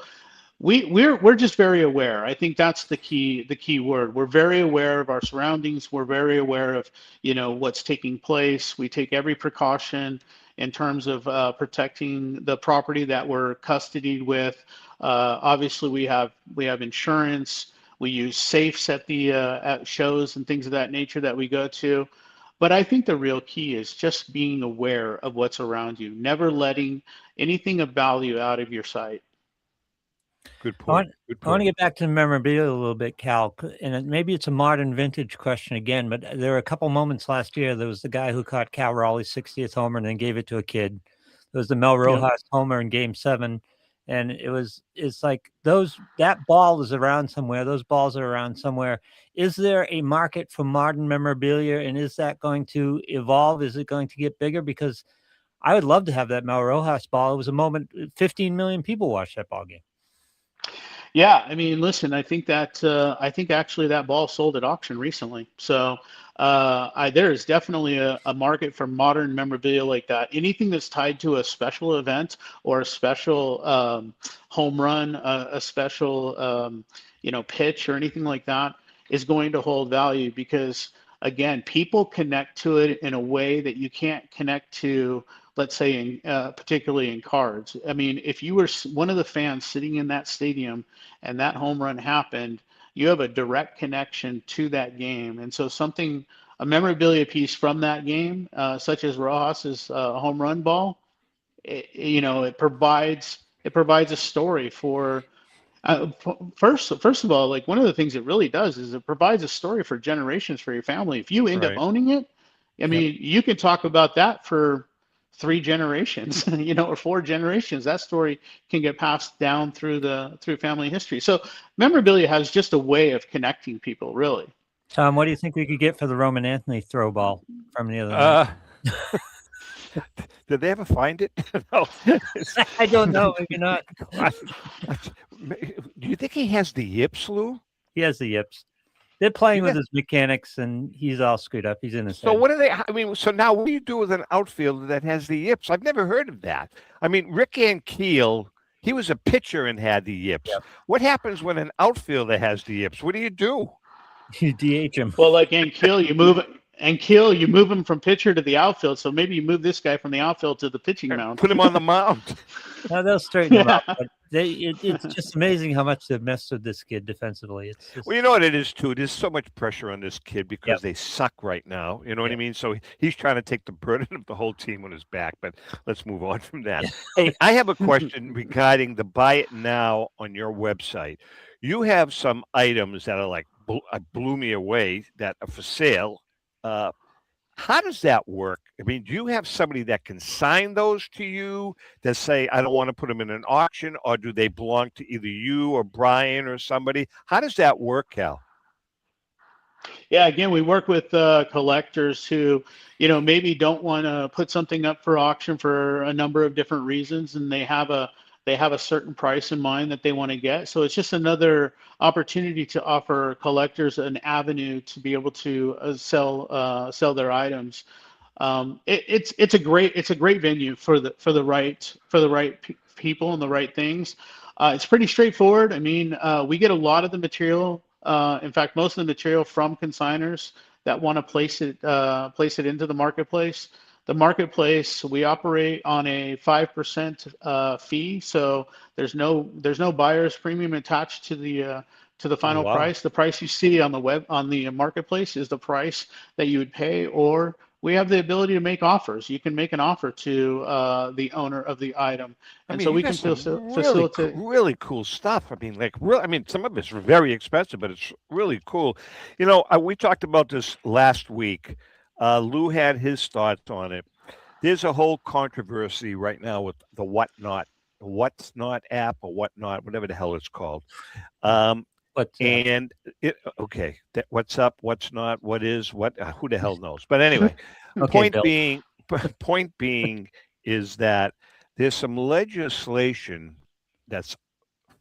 we're just very aware. I think that's the key word. We're very aware of our surroundings. We're very aware of what's taking place. We take every precaution in terms of protecting the property that we're custodied with. Obviously, we have insurance. We use safes at the at shows and things of that nature that we go to. But I think the real key is just being aware of what's around you, never letting anything of value out of your sight. Good point. I want to get back to memorabilia a little bit, Cal, and maybe it's a modern vintage question again, but there were a couple moments last year. There was the guy who caught Cal Raleigh's 60th homer and then gave it to a kid. There was the Mel Rojas homer in Game 7, and it's like that ball is around somewhere. Those balls are around somewhere. Is there a market for modern memorabilia, and is that going to evolve? Is it going to get bigger? Because I would love to have that Mel Rojas ball. It was a moment. 15 million people watched that ball game. Yeah, I mean, listen, I think actually that ball sold at auction recently. So there is definitely a market for modern memorabilia like that. Anything that's tied to a special event or a special home run, a special pitch or anything like that is going to hold value because, again, people connect to it in a way that you can't connect to, let's say, particularly in cards. I mean, if you were one of the fans sitting in that stadium and that home run happened, you have a direct connection to that game. And so a memorabilia piece from that game, such as Rojas's home run ball, it provides a story for, first of all, like one of the things it really does is it provides a story for generations for your family. If you end up owning it, I mean, you can talk about that for 3 generations, or 4 generations. That story can get passed down through family history. So memorabilia has just a way of connecting people, really. Tom, what do you think we could get for the Roman Anthony throw ball from the other night? Did they ever find it? No. I don't know. Maybe not. Do you think he has the yips, Lou? He has the yips. They're playing with his mechanics, and he's all screwed up. He's in his head. What are they? I mean, so now what do you do with an outfielder that has the yips? I've never heard of that. I mean, Rick Ankiel, he was a pitcher and had the yips. Yep. What happens when an outfielder has the yips? What do? You DH him. Well, like Ankiel, you move him from pitcher to the outfield. So maybe you move this guy from the outfield to the pitching mound. Put him on the mound. No, they'll straighten him out. But it's just amazing how much they've messed with this kid defensively. Well, you know what it is, too? There's so much pressure on this kid because they suck right now. You know what I mean? So he's trying to take the burden of the whole team on his back. But let's move on from that. Hey, I have a question regarding the Buy It Now on your website. You have some items that are like, blew me away, that are for sale. How does that work? I mean, do you have somebody that can sign those to you that say, I don't want to put them in an auction, or do they belong to either you or Brian or somebody? How does that work, Cal? Yeah, again, we work with collectors who, maybe don't want to put something up for auction for a number of different reasons, and they have a certain price in mind that they want to get. So it's just another opportunity to offer collectors an avenue to be able to sell their items. It's a great venue for the right people and the right things. It's pretty straightforward. I mean, we get a lot of the material. In fact, most of the material from consigners that want to place it into the marketplace. The marketplace, we operate on a 5% fee, so there's no buyer's premium attached to the final price. The price you see on the marketplace is the price that you would pay, or we have the ability to make offers. You can make an offer to the owner of the item, and so we can facilitate. Really cool stuff. I mean, some of it's very expensive, but it's really cool. We talked about this last week. Lou had his thoughts on it. There's a whole controversy right now with the What's Not app or Whatnot, whatever the hell it's called. What's up, what's not, what is, what, who the hell knows? But anyway, point being is that there's some legislation that's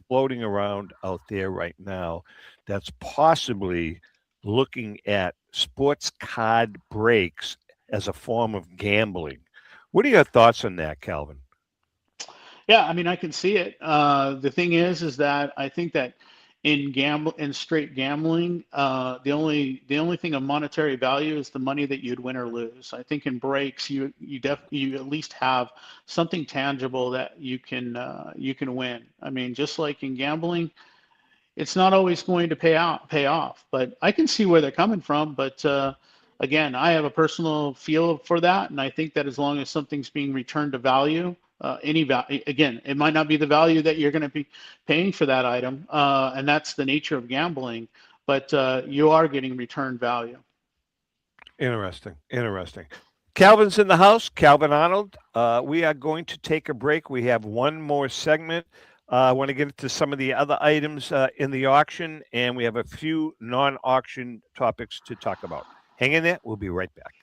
floating around out there right now that's possibly looking at sports card breaks as a form of gambling. What are your thoughts on that, Calvin? Yeah, I mean, I can see it. The thing is that I think that in straight gambling, the only thing of monetary value is the money that you'd win or lose. I think in breaks, you at least have something tangible that you can win. I mean, just like in gambling, it's not always going to pay off. But I can see where they're coming from. But again, I have a personal feel for that, and I think that as long as something's being returned to value. Again, it might not be the value that you're going to be paying for that item, and that's the nature of gambling, but you are getting return value. Interesting. Calvin's in the house, Calvin Arnold. We are going to take a break. We have one more segment. I want to get into some of the other items in the auction, and we have a few non-auction topics to talk about. Hang in there. We'll be right back.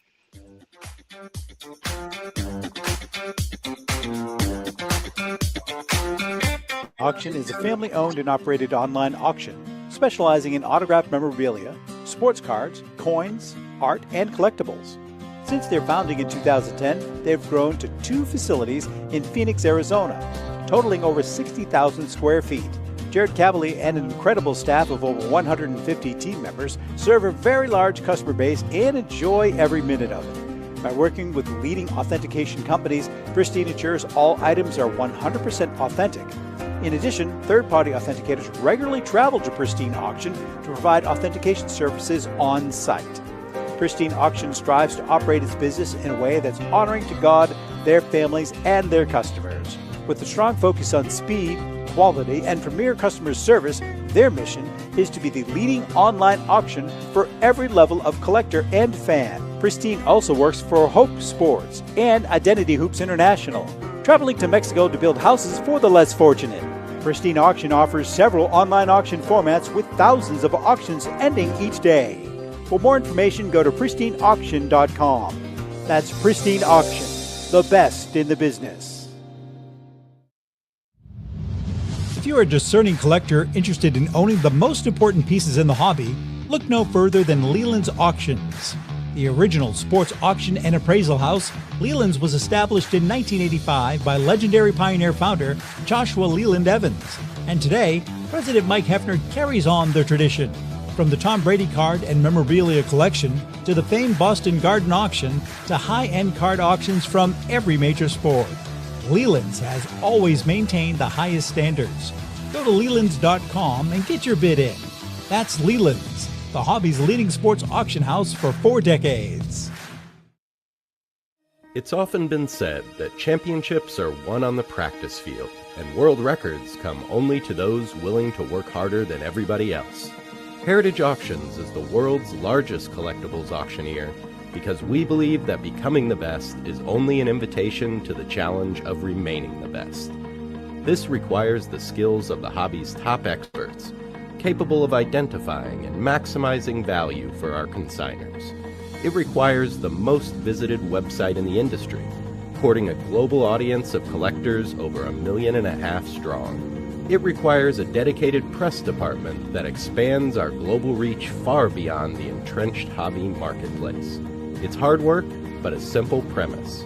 Auction is a family-owned and operated online auction specializing in autographed memorabilia, sports cards, coins, art, and collectibles. Since their founding in 2010, they've grown to 2 facilities in Phoenix, Arizona, totaling over 60,000 square feet. Jared Cavalier and an incredible staff of over 150 team members serve a very large customer base and enjoy every minute of it. By working with leading authentication companies, Pristine ensures all items are 100% authentic. In addition, third-party authenticators regularly travel to Pristine Auction to provide authentication services on site. Pristine Auction strives to operate its business in a way that's honoring to God, their families, and their customers. With a strong focus on speed, quality, and premier customer service, their mission is to be the leading online auction for every level of collector and fan. Pristine also works for Hope Sports and Identity Hoops International, traveling to Mexico to build houses for the less fortunate. Pristine Auction offers several online auction formats with thousands of auctions ending each day. For more information, go to pristineauction.com. That's Pristine Auction, the best in the business. If you're a discerning collector interested in owning the most important pieces in the hobby, look no further than Leland's Auctions. The original sports auction and appraisal house, Leland's was established in 1985 by legendary Pioneer founder Joshua Leland Evans. And today, President Mike Hefner carries on their tradition. From the Tom Brady card and memorabilia collection to the famed Boston Garden auction to high-end card auctions from every major sport, Leland's has always maintained the highest standards. Go to Lelands.com and get your bid in. That's Leland's, the hobby's leading sports auction house for 4 decades. It's often been said that championships are won on the practice field, and world records come only to those willing to work harder than everybody else. Heritage Auctions is the world's largest collectibles auctioneer because we believe that becoming the best is only an invitation to the challenge of remaining the best. This requires the skills of the hobby's top experts, capable of identifying and maximizing value for our consigners. It requires the most visited website in the industry, courting a global audience of collectors over 1.5 million strong. It requires a dedicated press department that expands our global reach far beyond the entrenched hobby marketplace. It's hard work, but a simple premise.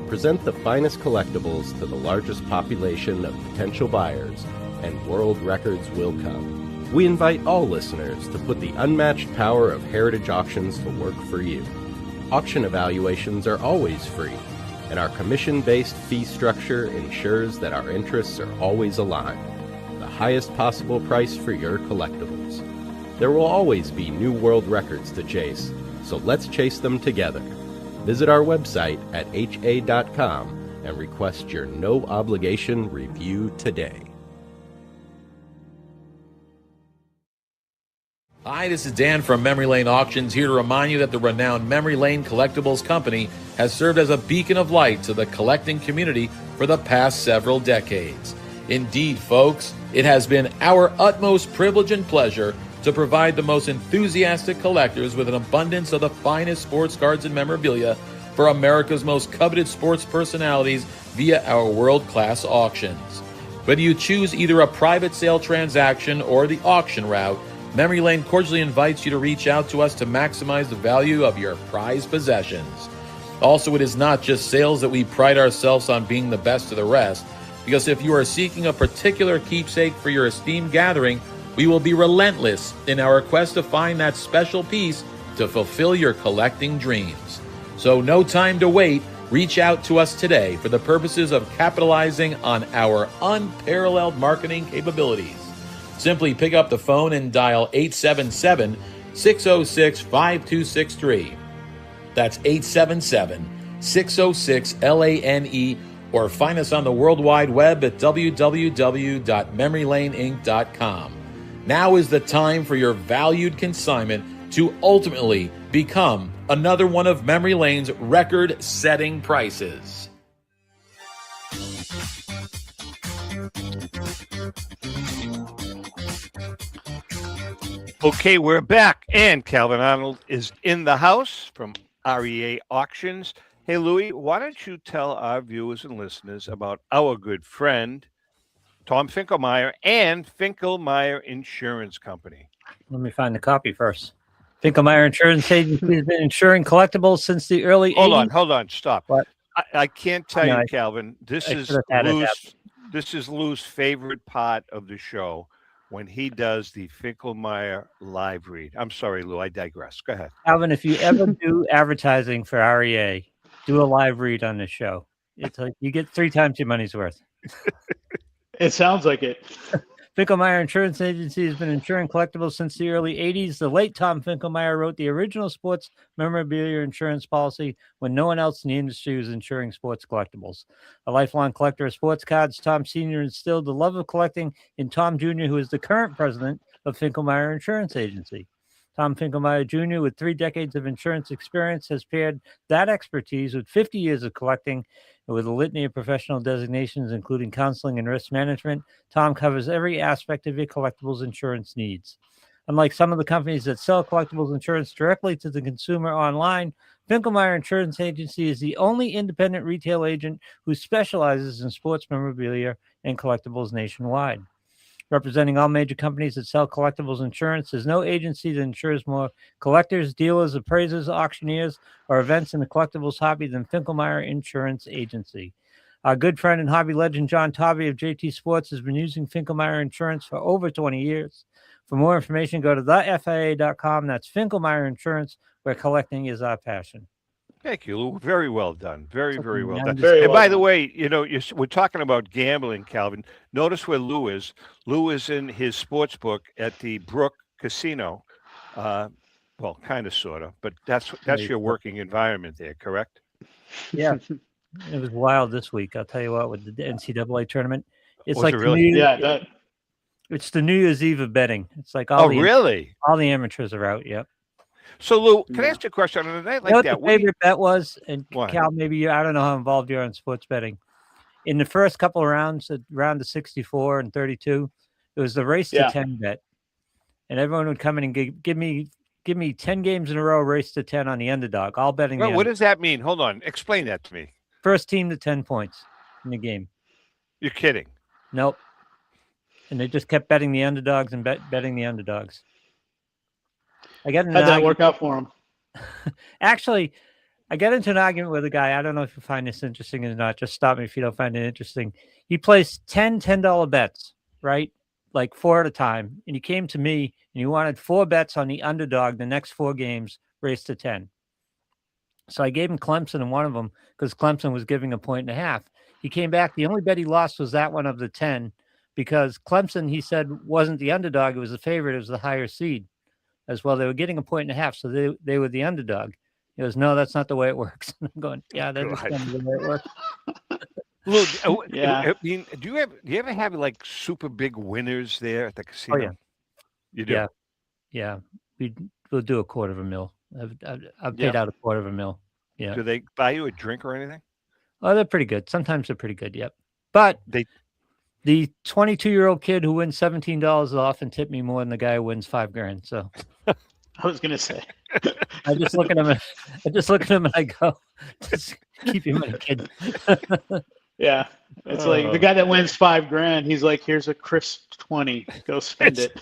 Present the finest collectibles to the largest population of potential buyers, and world records will come. We invite all listeners to put the unmatched power of Heritage Auctions to work for you. Auction evaluations are always free, and our commission-based fee structure ensures that our interests are always aligned. The highest possible price for your collectibles. There will always be new world records to chase, so let's chase them together. Visit our website at ha.com and request your no-obligation review today. Hi, this is Dan from Memory Lane Auctions, here to remind you that the renowned Memory Lane Collectibles Company has served as a beacon of light to the collecting community for the past several decades. Indeed, folks, it has been our utmost privilege and pleasure to provide the most enthusiastic collectors with an abundance of the finest sports cards and memorabilia for America's most coveted sports personalities via our world-class auctions. Whether you choose either a private sale transaction or the auction route, Memory Lane cordially invites you to reach out to us to maximize the value of your prized possessions. Also, it is not just sales that we pride ourselves on being the best of the rest, because if you are seeking a particular keepsake for your esteemed gathering, we will be relentless in our quest to find that special piece to fulfill your collecting dreams. So no time to wait. Reach out to us today for the purposes of capitalizing on our unparalleled marketing capabilities. Simply pick up the phone and dial 877-606-5263. That's 877-606-LANE, or find us on the World Wide Web at www.memorylaneinc.com. Now is the time for your valued consignment to ultimately become another one of Memory Lane's record-setting prices. Okay, we're back, and Calvin Arnold is in the house from REA Auctions. Hey, Louis, why don't you tell our viewers and listeners about our good friend, Tom Finkelmeyer, and Finkelmeyer Insurance Company? Let me find the copy first. Finkelmeyer Insurance Agency has been insuring collectibles since the early 80s. Hold on, stop. What? I can't tell you, Calvin, this is Lou's favorite part of the show, when he does the Finkelmeyer live read. I'm sorry, Lou, I digress. Go ahead. Alvin, if you ever do advertising for REA, do a live read on this show. It's like you get 3 times your money's worth. It sounds like it. Finkelmeyer Insurance Agency has been insuring collectibles since the early 80s. The late Tom Finkelmeyer wrote the original sports memorabilia insurance policy when no one else in the industry was insuring sports collectibles. A lifelong collector of sports cards, Tom Sr. instilled the love of collecting in Tom Jr., who is the current president of Finkelmeyer Insurance Agency. Tom Finkelmeyer Jr., with 3 decades of insurance experience, has paired that expertise with 50 years of collecting. And with a litany of professional designations, including counseling and risk management, Tom covers every aspect of your collectibles insurance needs. Unlike some of the companies that sell collectibles insurance directly to the consumer online, Finkelmeyer Insurance Agency is the only independent retail agent who specializes in sports memorabilia and collectibles nationwide. Representing all major companies that sell collectibles insurance, there's no agency that insures more collectors, dealers, appraisers, auctioneers, or events in the collectibles hobby than Finkelmeyer Insurance Agency. Our good friend and hobby legend John Tovey of JT Sports has been using Finkelmeyer Insurance for over 20 years. For more information, go to thefia.com. That's Finkelmeyer Insurance, where collecting is our passion. Thank you, Lou. Very well done. Very well done. Very and well by done. the way, we're talking about gambling, Calvin. Notice where Lou is. Lou is in his sports book at the Brook Casino. Well, kind of, sort of, but that's your working environment there, correct? Yeah. It was wild this week. I'll tell you what, with the NCAA tournament. It's Was like it really? it's the New Year's Eve of betting. It's like really? All the amateurs are out. Yep. So, Lou, can I ask you a question on a night like You know what that? the favorite bet was? And What? Cal, maybe I don't know how involved you are in sports betting. In the first couple of rounds, round of 64 and 32, it was the race to 10 bet. And everyone would come in and give me 10 games in a row, race to 10 on the underdog. All betting the Well, what does that mean? Hold on. Explain that to me. First team to 10 points in the game. You're kidding. Nope. And they just kept betting the underdogs and betting the underdogs. How'd that work out for him? Actually, I got into an argument with a guy. I don't know if you find this interesting or not. Just stop me if you don't find it interesting. He placed 10 $10 bets, right? Like 4 at a time. And he came to me and he wanted 4 bets on the underdog the next 4 games, race to 10. So I gave him Clemson in one of them because Clemson was giving 1.5. He came back. The only bet he lost was that one of the 10 because Clemson, he said, wasn't the underdog. It was the favorite. It was the higher seed as well. They were getting 1.5, so they were the underdog. He goes, no, that's not the way it works. And I'm going, yeah, that is God. kind of the way it works. Lou, Yeah. I mean, do you ever have like super big winners there at the casino? Oh, yeah. You do. Yeah. We'll do $250,000. I've paid out $250,000. Yeah. Do they buy you a drink or anything? Oh, they're pretty good. Sometimes they're pretty good. Yep. But the 22-year-old kid who wins $17 will often tip me more than the guy who wins $5,000. So I was gonna say. I just look at him. And I go, just keep him a kid. Yeah, it's like the guy that wins $5,000. He's like, here's a crisp 20. Go spend it.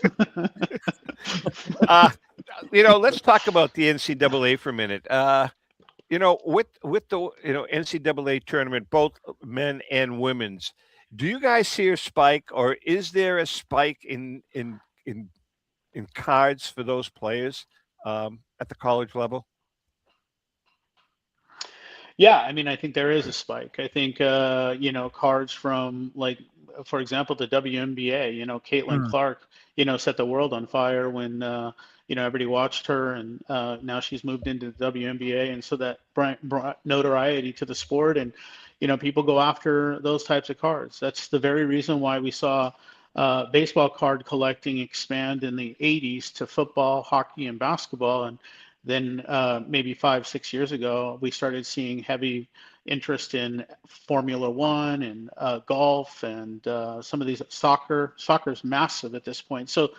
Let's talk about the NCAA for a minute. With the NCAA tournament, both men and women's, do you guys see a spike, or is there a spike in cards for those players at the college level? Yeah, I mean, I think there is a spike. I think cards from, like, for example, the WNBA. Caitlin Clark, set the world on fire when everybody watched her, and now she's moved into the WNBA, and so that brought notoriety to the sport, and people go after those types of cards. That's the very reason why we saw baseball card collecting expand in the 80s to football, hockey, and basketball, and then maybe 5-6 years ago, we started seeing heavy interest in Formula One and golf and some of these soccer. Soccer's massive at this point. So,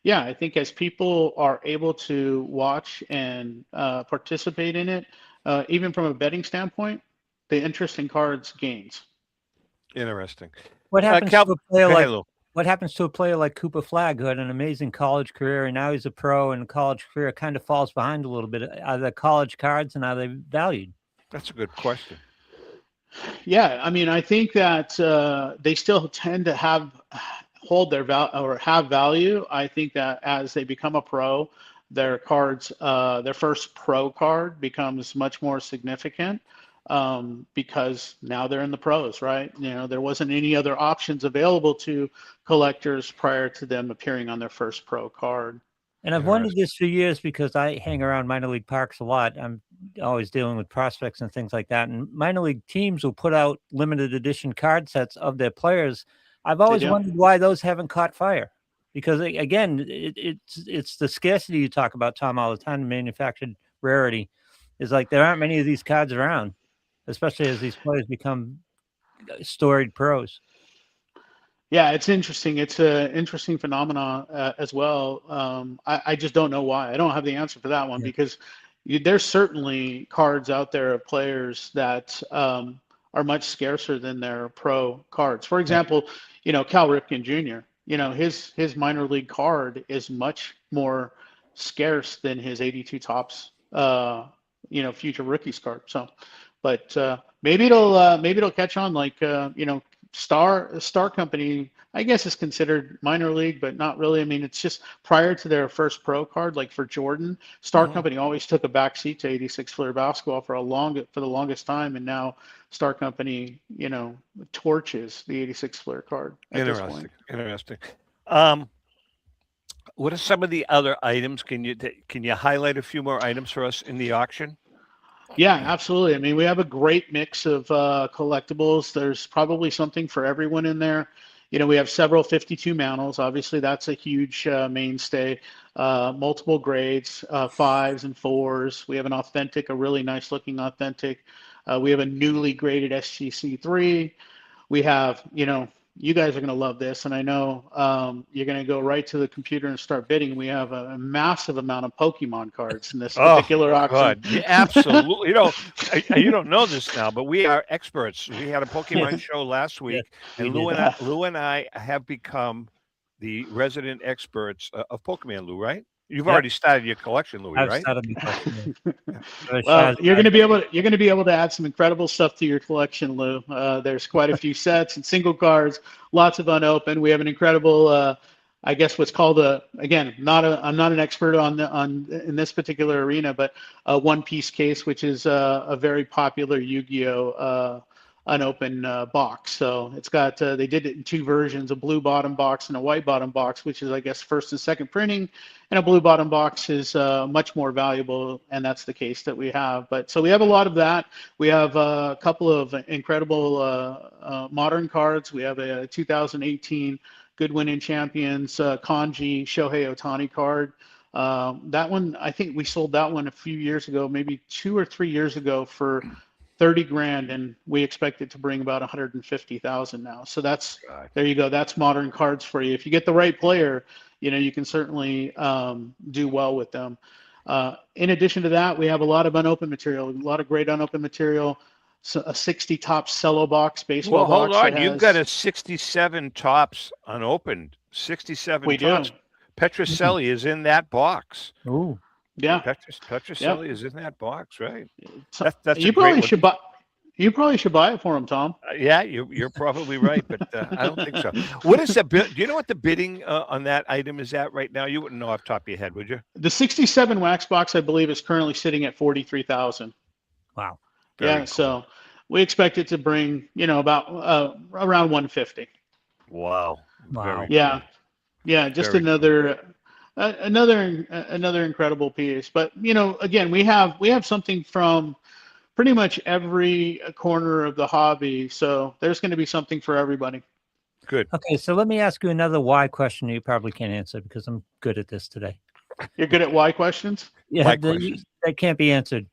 yeah, I think as people are able to watch and participate in it, even from a betting standpoint, the interest in cards gains. Interesting. What happens to a player What happens to a player like Cooper Flagg, who had an amazing college career, and now he's a pro, and college career kind of falls behind a little bit? Are the college cards, and are they valued? That's a good question. Yeah, I mean, I think that they still tend to hold their value or have value. I think that as they become a pro, their cards, their first pro card becomes much more significant. Because now they're in the pros, right? There wasn't any other options available to collectors prior to them appearing on their first pro card. And I've wondered this for years because I hang around minor league parks a lot. I'm always dealing with prospects and things like that. And minor league teams will put out limited edition card sets of their players. I've always wondered why those haven't caught fire. Because again, it's the scarcity you talk about, Tom, all the time. The manufactured rarity is like there aren't many of these cards around, especially as these players become storied pros. Yeah, it's interesting. It's an interesting phenomenon as well. I just don't know why. I don't have the answer for that one because there's certainly cards out there of players that are much scarcer than their pro cards. For example, Cal Ripken Jr., his minor league card is much more scarce than his 82 Topps, future rookies card. So, but maybe it'll catch on. Like Star Company, I guess, is considered minor league, but not really. I mean, it's just prior to their first pro card. Like for Jordan, Star Company always took a backseat to 86 Fleer basketball for the longest time, and now Star Company, torches the 86 Fleer card at this point. Interesting. What are some of the other items? Can you highlight a few more items for us in the auction? Yeah, absolutely. I mean, we have a great mix of collectibles. There's probably something for everyone in there. We have several 52 mantles. Obviously, that's a huge mainstay. Multiple grades, 5s and 4s. We have a really nice looking authentic. We have a newly graded SGC3. We have, you guys are going to love this, and I know you're going to go right to the computer and start bidding. We have a massive amount of Pokemon cards in this particular auction. Yeah, absolutely. You don't know this now, but we are experts. We had a Pokemon show last week, and Lou and I have become the resident experts of Pokemon. Lou, right? You've already started your collection, Louis, right? Well, you're going to be able to add some incredible stuff to your collection, Lou. There's quite a few sets and single cards, lots of unopened. We have an incredible, I guess, what's called I'm not an expert in this particular arena, but a One Piece case, which is a very popular Yu-Gi-Oh unopened box. So it's got, they did it in two versions, a blue bottom box and a white bottom box, which is, I guess, first and second printing. And a blue bottom box is much more valuable, and that's the case that we have. But so we have a lot of that. We have a couple of incredible modern cards. We have a 2018 Good Winning Champions Kanji Shohei Ohtani card. That one, I think we sold that one a few years ago, maybe 2 or 3 years ago, for 30 grand, and we expect it to bring about 150,000 now. So that's, there you go. That's modern cards for you. If you get the right player, you know, you can certainly do well with them. In addition to that, we have a lot of unopened material, a lot of great unopened material. So a 60 Topps cello box, baseball box. Well, hold on. You've got a 67 Topps unopened. 67 Topps. Petroselli is in that box. Oh, yeah. Petroselli is in that box, right? That's you probably should buy. You probably should buy it for him, Tom. Yeah, you're probably right, but I don't think so. What is the bid? Do you know what the bidding on that item is at right now? You wouldn't know off the top of your head, would you? The 67 wax box, I believe, is currently sitting at 43,000. Wow. Very cool. So we expect it to bring, you know, about around 150. Wow. Wow. Yeah. Yeah, just another incredible piece. But, you know, again, we have something from pretty much every corner of the hobby. So there's going to be something for everybody. Good. Okay, so let me ask you another why question you probably can't answer because I'm good at this today. You're good at why questions? Yeah, that can't be answered.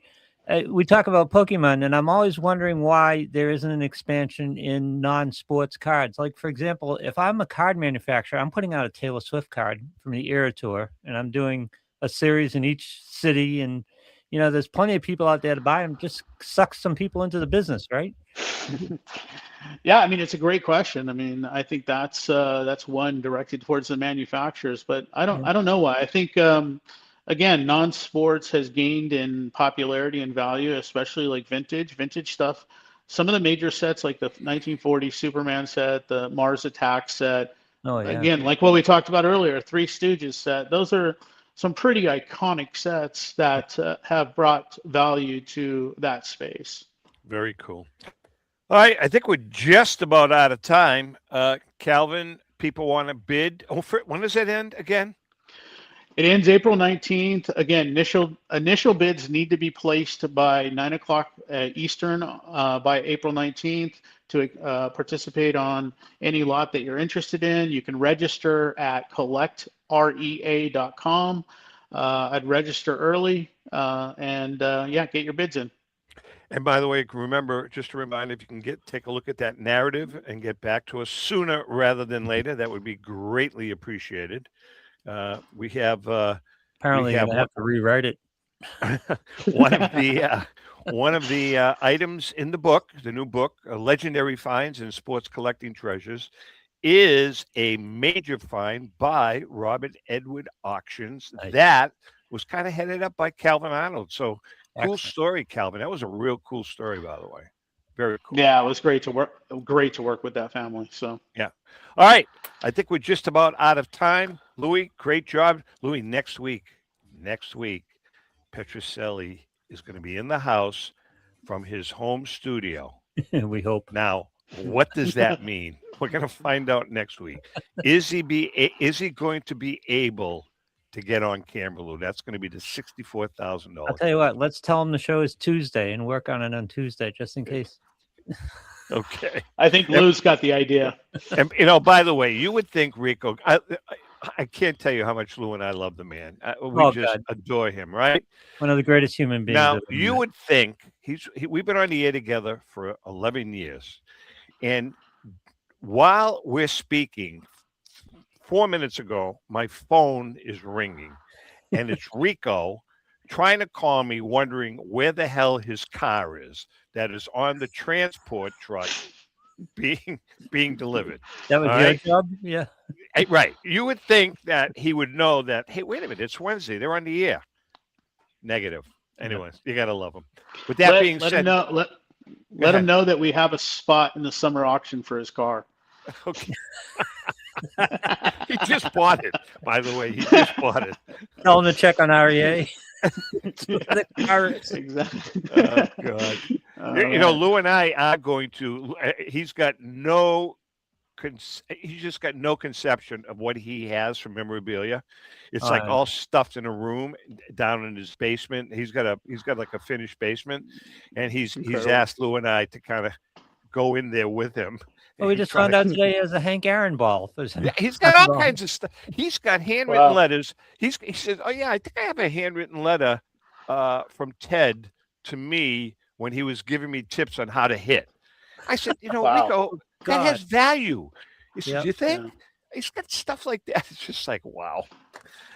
We talk about Pokemon, and I'm always wondering why there isn't an expansion in non-sports cards. Like, for example, if I'm a card manufacturer, I'm putting out a Taylor Swift card from the Era Tour, and I'm doing a series in each city. And, you know, there's plenty of people out there to buy them. Just suck some people into the business, right? Yeah, I mean, it's a great question. I mean, I think that's one directed towards the manufacturers, but I don't know why. I think, again, non-sports has gained in popularity and value, especially like vintage stuff. Some of the major sets, like the 1940 Superman set, the Mars Attack set, again, like what we talked about earlier, Three Stooges set, those are some pretty iconic sets that have brought value to that space. Very cool. All right, I think we're just about out of time. Calvin, people want to bid. When does it end again? It ends April 19th. Again, initial bids need to be placed by 9 o'clock Eastern by April 19th to participate on any lot that you're interested in. You can register at collectrea.com. I'd register early and get your bids in. And by the way, remember, just a reminder, if you can take a look at that narrative and get back to us sooner rather than later, that would be greatly appreciated. We have apparently I have to rewrite it. one of the items in the book, the new book, Legendary Finds and Sports Collecting Treasures, is a major find by Robert Edward Auctions. Nice. That was kind of headed up by Calvin Arnold. So cool story, Calvin. That was a real cool story, by the way. Very cool. Yeah, it was great to work with that family. So yeah. All right. I think we're just about out of time. Louis, great job. Louis, next week, Petroselli is going to be in the house from his home studio. We hope. Now, what does that mean? We're going to find out next week. Is he going to be able to get on camera, Lou? That's going to be the $64,000. I'll tell you what, let's tell him the show is Tuesday and work on it on Tuesday just in case. Okay. I think Lou's got the idea. And, you know, by the way, you would think Rico, I can't tell you how much Lou and I love the man. We adore him, right? One of the greatest human beings. Now, you would think we've been on the air together for 11 years. And while we're speaking, 4 minutes ago, my phone is ringing, and it's Rico trying to call me, wondering where the hell his car is that is on the transport truck being delivered. That was your job? Yeah. Right. You would think that he would know that, hey, wait a minute, it's Wednesday. They're on the air. Negative. Anyways, you got to love him. With that being said. Let him know that we have a spot in the summer auction for his car. Okay. He just bought it, by the way. He just bought it. Tell him to check on REA. Exactly. Oh, God. Lou and I are going to. He's got no. He's just got no conception of what he has for memorabilia. It's like all stuffed in a room down in his basement. He's got like a finished basement, and he's asked Lou and I to kind of go in there with him. Well, we just found out today he has a Hank Aaron ball. He's got all kinds of stuff. He's got handwritten letters. He says, "Oh yeah, I think I have a handwritten letter from Ted to me when he was giving me tips on how to hit." I said, Rico, that has value. He said, "You think?" Yeah. He's got stuff like that. It's just like, wow.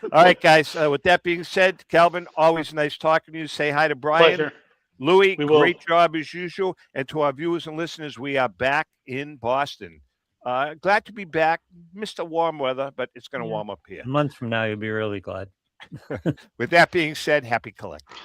All right, guys. With that being said, Calvin, always nice talking to you. Say hi to Brian. Pleasure. Louis, great job as usual. And to our viewers and listeners, we are back in Boston. Glad to be back. Missed the warm weather, but it's going to warm up here. A month from now, you'll be really glad. With that being said, happy collecting.